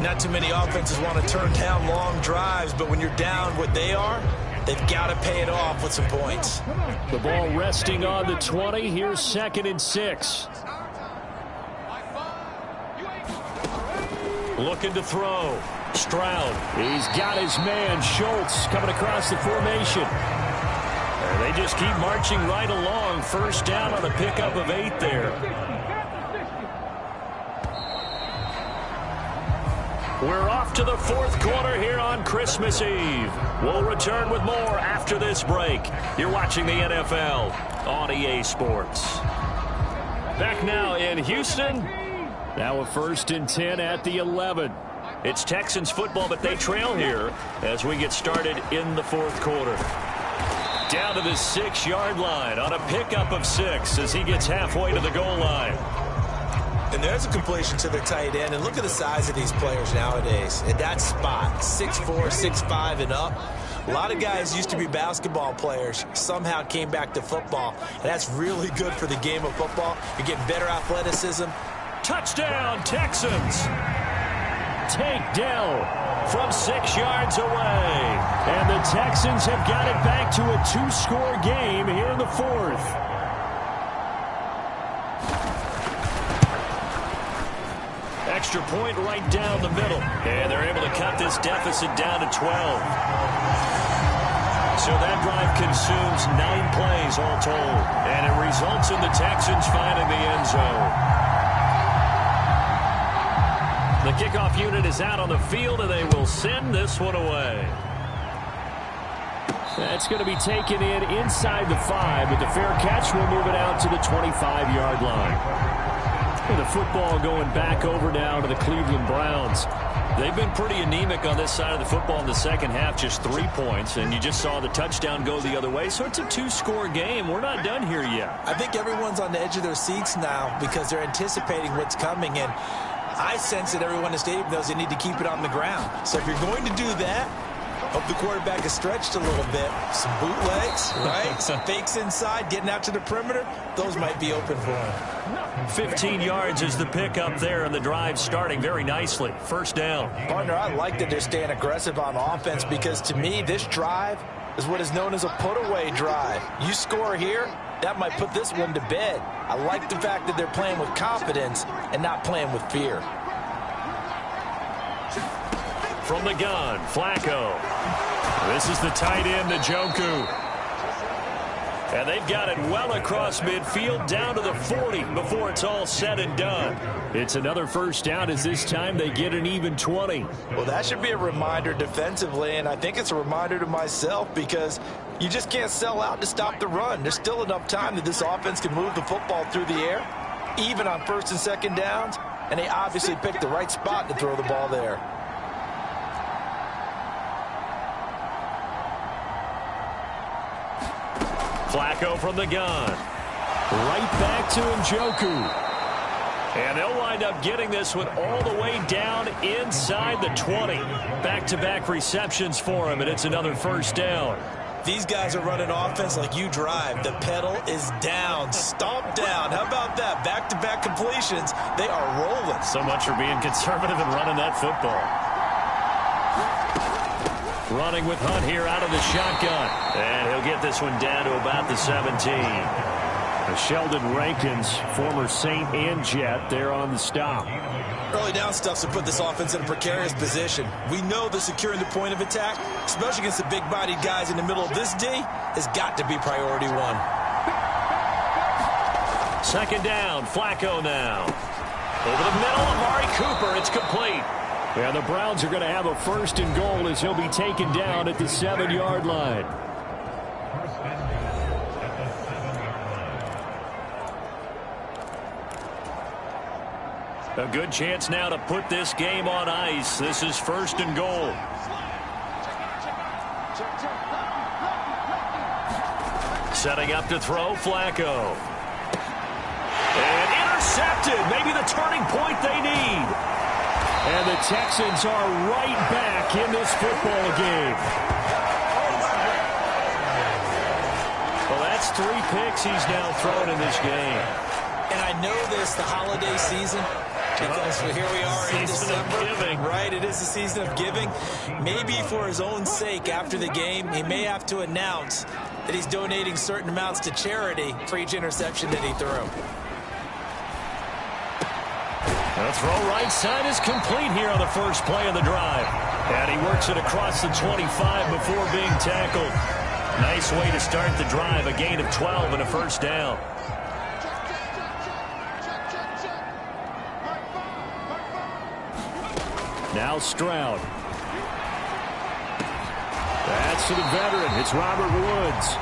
Not too many offenses want to turn down long drives, but when you're down what they are, they've got to pay it off with some points. The ball resting on the 20. Here's 2nd and 6. Looking to throw. Stroud. He's got his man, Schultz, coming across the formation. And they just keep marching right along. First down on a pickup of 8 there. We're off to the 4th quarter here on Christmas Eve. We'll return with more after this break. You're watching the NFL on EA Sports. Back now in Houston. Now a 1st and 10 at the 11. It's Texans football, but they trail here as we get started in the 4th quarter. Down to the 6-yard line on a pickup of 6 as he gets halfway to the goal line. And there's a completion to the tight end. And look at the size of these players nowadays. At that spot, 6'4", 6'5", and up. A lot of guys used to be basketball players, somehow came back to football. And that's really good for the game of football. You're getting better athleticism. Touchdown, Texans. Tank Dell from 6 yards away. And the Texans have got it back to a 2-score game here in the 4th. Extra point right down the middle. And they're able to cut this deficit down to 12. So that drive consumes 9 plays all told. And it results in the Texans finding the end zone. The kickoff unit is out on the field, and they will send this one away. That's going to be taken in inside the 5, but the fair catch will move it out to the 25-yard line. And the football going back over now to the Cleveland Browns. They've been pretty anemic on this side of the football in the second half, just 3 points, and you just saw the touchdown go the other way. So it's a 2-score game. We're not done here yet. I think everyone's on the edge of their seats now because they're anticipating what's coming, and I sense that everyone in the stadium knows they need to keep it on the ground. So if you're going to do that, Hope the quarterback is stretched a little bit. Some bootlegs, right? Some fakes inside, getting out to the perimeter. Those might be open for him. 15 yards is the pickup there, and the drive starting very nicely. First down. Partner, I like that they're staying aggressive on offense because, to me, this drive is what is known as a put-away drive. You score here, that might put this one to bed. I like the fact that they're playing with confidence and not playing with fear. From the gun, Flacco. This is the tight end, Njoku. And they've got it well across midfield down to the 40 before it's all said and done. It's another first down as this time they get an even 20. Well, that should be a reminder defensively, and I think it's a reminder to myself because you just can't sell out to stop the run. There's still enough time that this offense can move the football through the air, even on first and second downs, and they obviously picked the right spot to throw the ball there. Flacco from the gun. Right back to Njoku. And they'll wind up getting this one all the way down inside the 20. Back-to-back receptions for him, and it's another first down. These guys are running offense like you drive. The pedal is down, stomp down. How about that? Back-to-back completions. They are rolling. So much for being conservative and running that football. Running with Hunt here out of the shotgun. And he'll get this one down to about the 17. Sheldon Rankins, former Saint and Jet, there on the stop. Early down stuffs to put this offense in a precarious position. We know that securing the point of attack, especially against the big-bodied guys in the middle of this D, has got to be priority one. Second down, Flacco now. Over the middle, Amari Cooper, it's complete. Yeah, the Browns are going to have a first and goal as he'll be taken down at the 7-yard line. A good chance now to put this game on ice. This is first and goal. Setting up to throw, Flacco. And intercepted. Maybe the turning point they need. And the Texans are right back in this football game. Well, that's 3 picks he's now thrown in this game. And I know this, the holiday season, because here we are in December, right? It is the season of giving. Maybe for his own sake after the game, he may have to announce that he's donating certain amounts to charity for each interception that he threw. The throw right side is complete here on the first play of the drive. And he works it across the 25 before being tackled. Nice way to start the drive, a gain of 12 and a first down. Now Stroud. That's to the veteran. It's Robert Woods.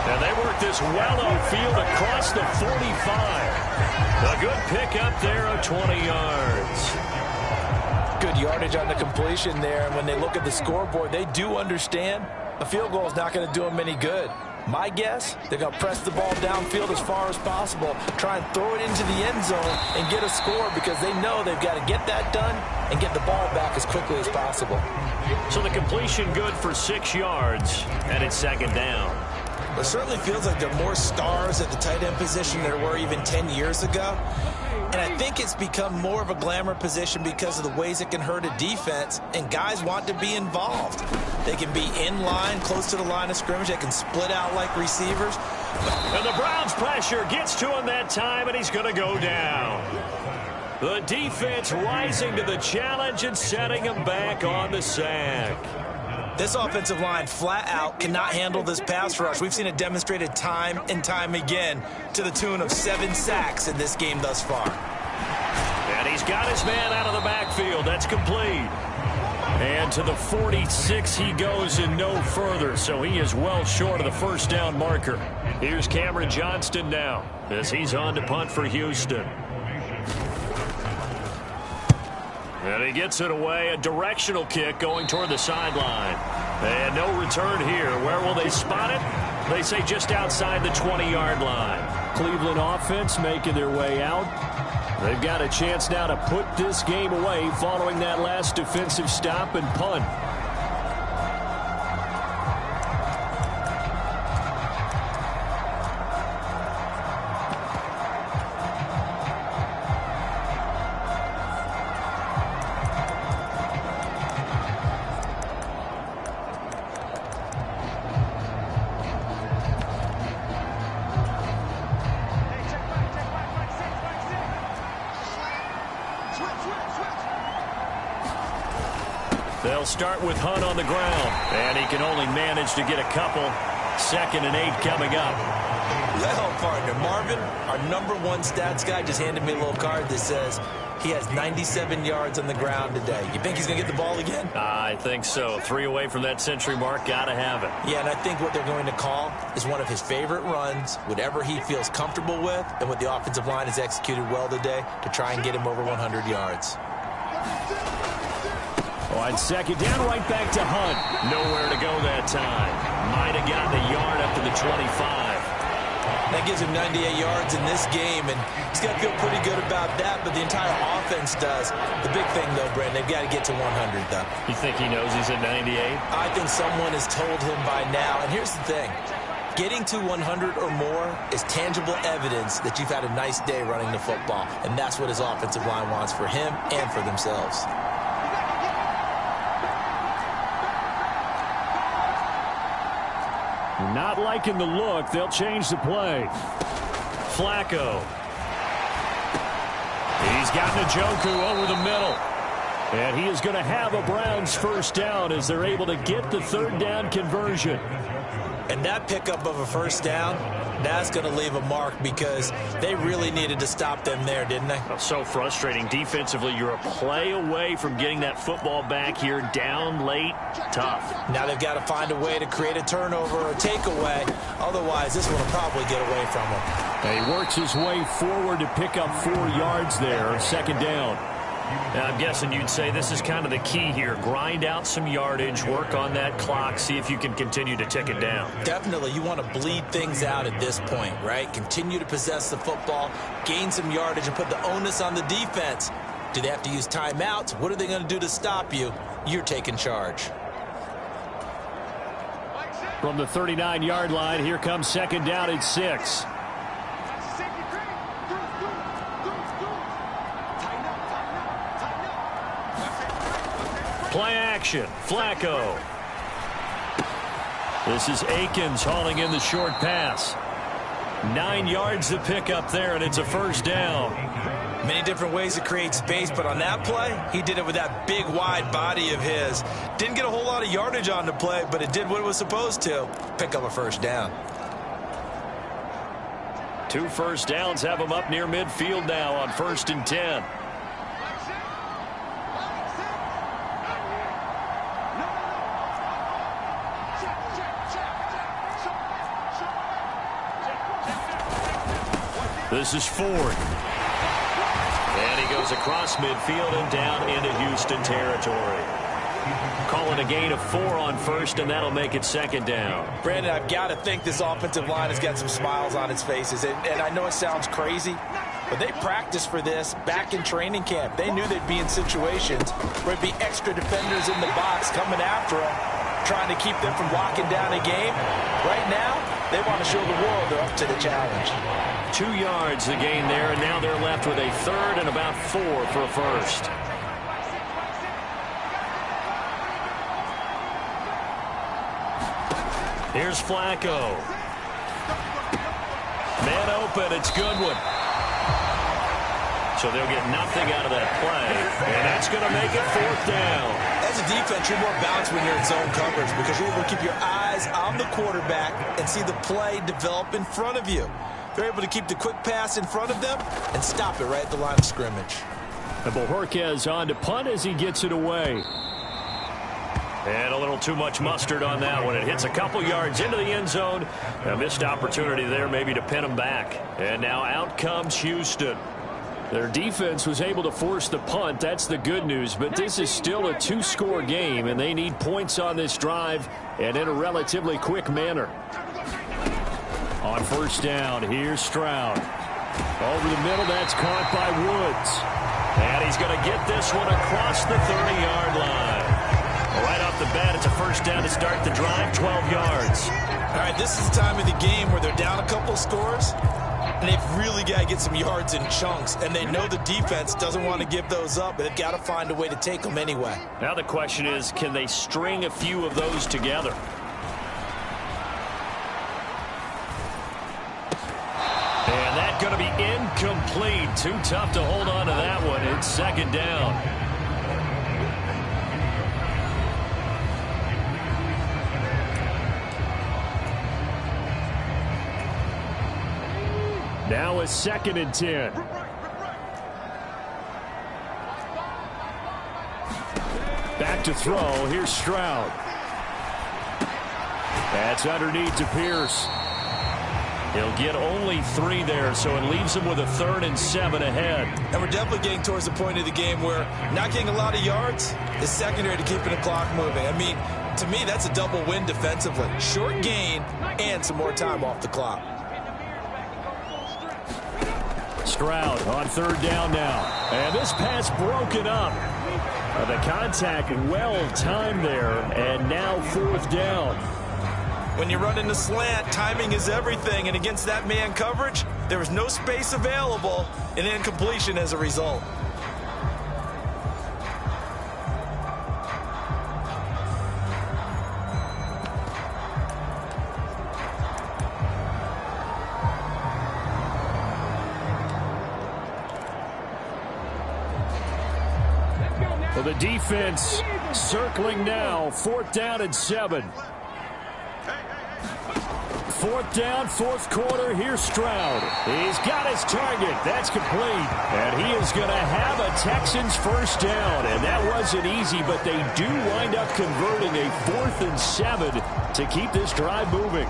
And they work this well outfield across the 45. A good pickup there of 20 yards. Good yardage on the completion there. And when they look at the scoreboard, they do understand a field goal is not going to do them any good. My guess, they're going to press the ball downfield as far as possible, try and throw it into the end zone and get a score because they know they've got to get that done and get the ball back as quickly as possible. So the completion good for 6 yards, and it's second down. It certainly feels like there are more stars at the tight end position than there were even 10 years ago. And I think it's become more of a glamour position because of the ways it can hurt a defense, and guys want to be involved. They can be in line, close to the line of scrimmage. They can split out like receivers. And the Browns pressure gets to him that time, and he's going to go down. The defense rising to the challenge and setting him back on the sack. This offensive line flat out cannot handle this pass rush. We've seen it demonstrated time and time again to the tune of 7 sacks in this game thus far. And he's got his man out of the backfield. That's complete. And to the 46 he goes and no further, so he is well short of the first down marker. Here's Cameron Johnston now as he's on to punt for Houston. And he gets it away, a directional kick going toward the sideline. And no return here. Where will they spot it? They say just outside the 20-yard line. Cleveland offense making their way out. They've got a chance now to put this game away following that last defensive stop and punt. They'll start with Hunt on the ground. And he can only manage to get a couple. 2nd and 8 coming up. Well, partner, Marvin, our #1 stats guy, just handed me a little card that says he has 97 yards on the ground today. You think he's going to get the ball again? I think so. 3 away from that century mark. Got to have it. Yeah, and I think what they're going to call is one of his favorite runs, whatever he feels comfortable with, and what the offensive line has executed well today to try and get him over 100 yards. On 2nd down, right back to Hunt. Nowhere to go that time. Might have gotten a yard up to the 25. That gives him 98 yards in this game, and he's got to feel pretty good about that, but the entire offense does. The big thing, though, Brandon, they've got to get to 100, though. You think he knows he's at 98? I think someone has told him by now, and here's the thing. Getting to 100 or more is tangible evidence that you've had a nice day running the football, and that's what his offensive line wants for him and for themselves. Not liking the look. They'll change the play. Flacco. He's got Njoku over the middle. And he is going to have a Browns 1st down as they're able to get the 3rd down conversion. And that pickup of a 1st down, that's going to leave a mark because they really needed to stop them there, didn't they? So frustrating. Defensively, you're a play away from getting that football back here down late. Tough. Now they've got to find a way to create a turnover or takeaway. Otherwise, this one will probably get away from him. And he works his way forward to pick up 4 yards there. 2nd down. Now, I'm guessing you'd say this is kind of the key here. Grind out some yardage, work on that clock, see if you can continue to tick it down. Definitely. You want to bleed things out at this point, right? Continue to possess the football, gain some yardage, and put the onus on the defense. Do they have to use timeouts? What are they going to do to stop you? You're taking charge. From the 39-yard line, here comes 2nd down at 6. Play action. Flacco. This is Akins hauling in the short pass. 9 yards to pick up there, and it's a 1st down. Many different ways to create space, but on that play, he did it with that big, wide body of his. Didn't get a whole lot of yardage on the play, but it did what it was supposed to. Pick up a 1st down. 2 1st downs have him up near midfield now on 1st and 10. This is Ford. And he goes across midfield and down into Houston territory. Calling a gain of 4 on 1st, and that'll make it 2nd down. Brandon, I've got to think this offensive line has got some smiles on its faces. And I know it sounds crazy, but they practiced for this back in training camp. They knew they'd be in situations where there'd be extra defenders in the box coming after them, trying to keep them from locking down a game. Right now, they want to show the world they're up to the challenge. 2 yards the gain there, and now they're left with a 3rd and about 4 for a 1st. Here's Flacco. Man open, it's Goodwin. So they'll get nothing out of that play, and that's going to make it 4th down. As a defense, you're more balanced when you're in zone coverage because you're able to keep your eyes on the quarterback and see the play develop in front of you. They're able to keep the quick pass in front of them and stop it right at the line of scrimmage. And Bojorquez on to punt as he gets it away. And a little too much mustard on that one. It hits a couple yards into the end zone. A missed opportunity there maybe to pin him back. And now out comes Houston. Their defense was able to force the punt. That's the good news. But this is still a 2-score game, and they need points on this drive and in a relatively quick manner. On 1st down, here's Stroud. Over the middle, that's caught by Woods. And he's going to get this one across the 30-yard line. Right off the bat, it's a 1st down to start the drive, 12 yards. All right, this is the time of the game where they're down a couple of scores, and they've really got to get some yards in chunks, and they know the defense doesn't want to give those up, but they've got to find a way to take them anyway. Now the question is, can they string a few of those together? And that's going to be incomplete. Too tough to hold on to that one. It's 2nd down. Now a 2nd and 10. Back to throw. Here's Stroud. That's underneath to Pierce. He'll get only 3 there, so it leaves him with a 3rd and 7 ahead. And we're definitely getting towards the point of the game where not getting a lot of yards is secondary to keeping the clock moving. I mean, to me, that's a double win defensively. Short gain and some more time off the clock. Stroud on 3rd down now. And this pass broken up. The contact well timed there, and now 4th down. When you run in the slant, timing is everything, and against that man coverage, there was no space available, and incompletion as a result. Well, the defense circling now, 4th down and 7. 4th down, 4th quarter. Here's Stroud. He's got his target. That's complete. And he is going to have a Texans 1st down. And that wasn't easy, but they do wind up converting a 4th and 7 to keep this drive moving.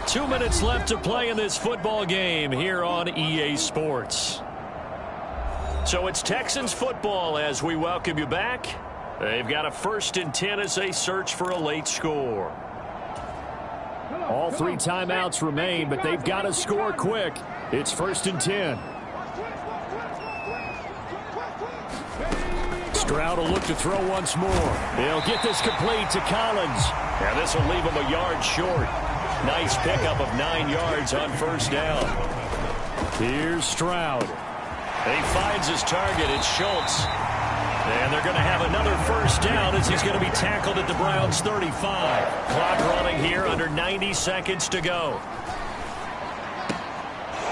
Two minutes left to play in this football game here on EA Sports. So it's Texans football as we welcome you back. They've got a 1st and 10 as they search for a late score. All 3 timeouts remain, but they've got to score quick. It's 1st and 10. Stroud will look to throw once more. He'll get this complete to Collins. And this will leave him a yard short. Nice pickup of 9 yards on 1st down. Here's Stroud. He finds his target. It's Schultz. And they're going to have another 1st down as he's going to be tackled at the Browns' 35. Clock running here, under 90 seconds to go.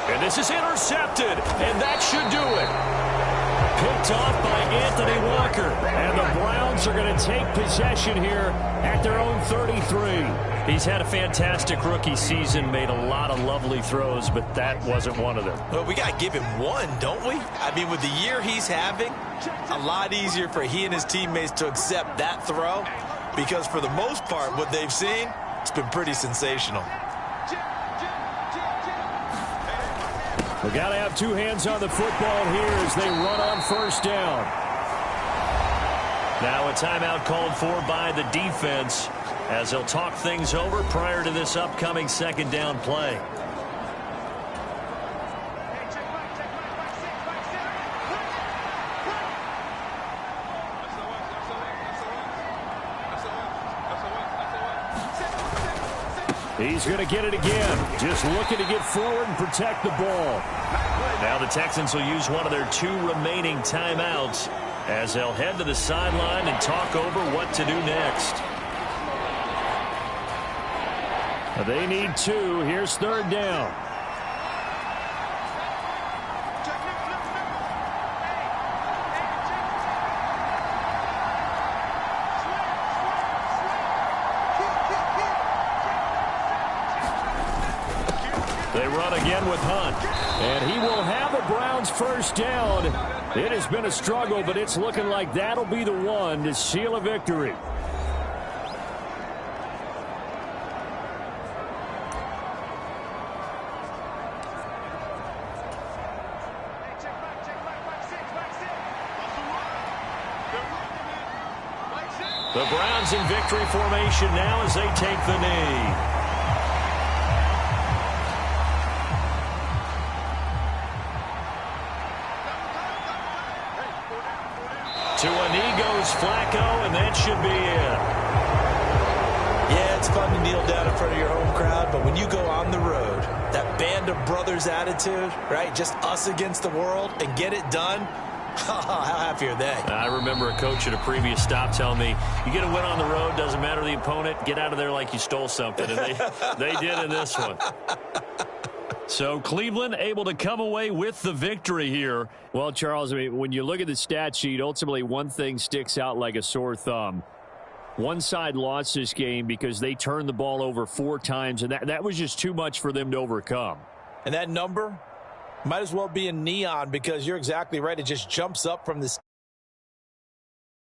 And this is intercepted, and that should do it. Picked off by Anthony Walker. And the Browns are going to take possession here at their own 33. He's had a fantastic rookie season, made a lot of lovely throws, but that wasn't one of them. Well, we got to give him one, don't we? I mean, with the year he's having, a lot easier for he and his teammates to accept that throw because for the most part, what they've seen, it's been pretty sensational. We got to have 2 hands on the football here as they run on 1st down. Now a timeout called for by the defense as they'll talk things over prior to this upcoming 2nd down play. He's going to get it again. Just looking to get forward and protect the ball. Now the Texans will use one of their 2 remaining timeouts as they'll head to the sideline and talk over what to do next. They need 2. Here's 3rd down. They run again with Hunt. And he will have the Browns 1st down. It has been a struggle, but it's looking like that'll be the one to seal a victory. The Browns in victory formation now as they take the knee. To a knee goes Flacco, and that should be it. Yeah, it's fun to kneel down in front of your home crowd, but when you go on the road, that band of brothers attitude, right, just us against the world, and get it done, how happy are they? I remember a coach at a previous stop telling me, you get a win on the road, doesn't matter the opponent, get out of there like you stole something. And they did in this one. So Cleveland able to come away with the victory here. Well, Charles, I mean, when you look at the stat sheet, ultimately one thing sticks out like a sore thumb. One side lost this game because they turned the ball over 4 times, and that was just too much for them to overcome. And that number might as well be in neon because you're exactly right. It just jumps up from this.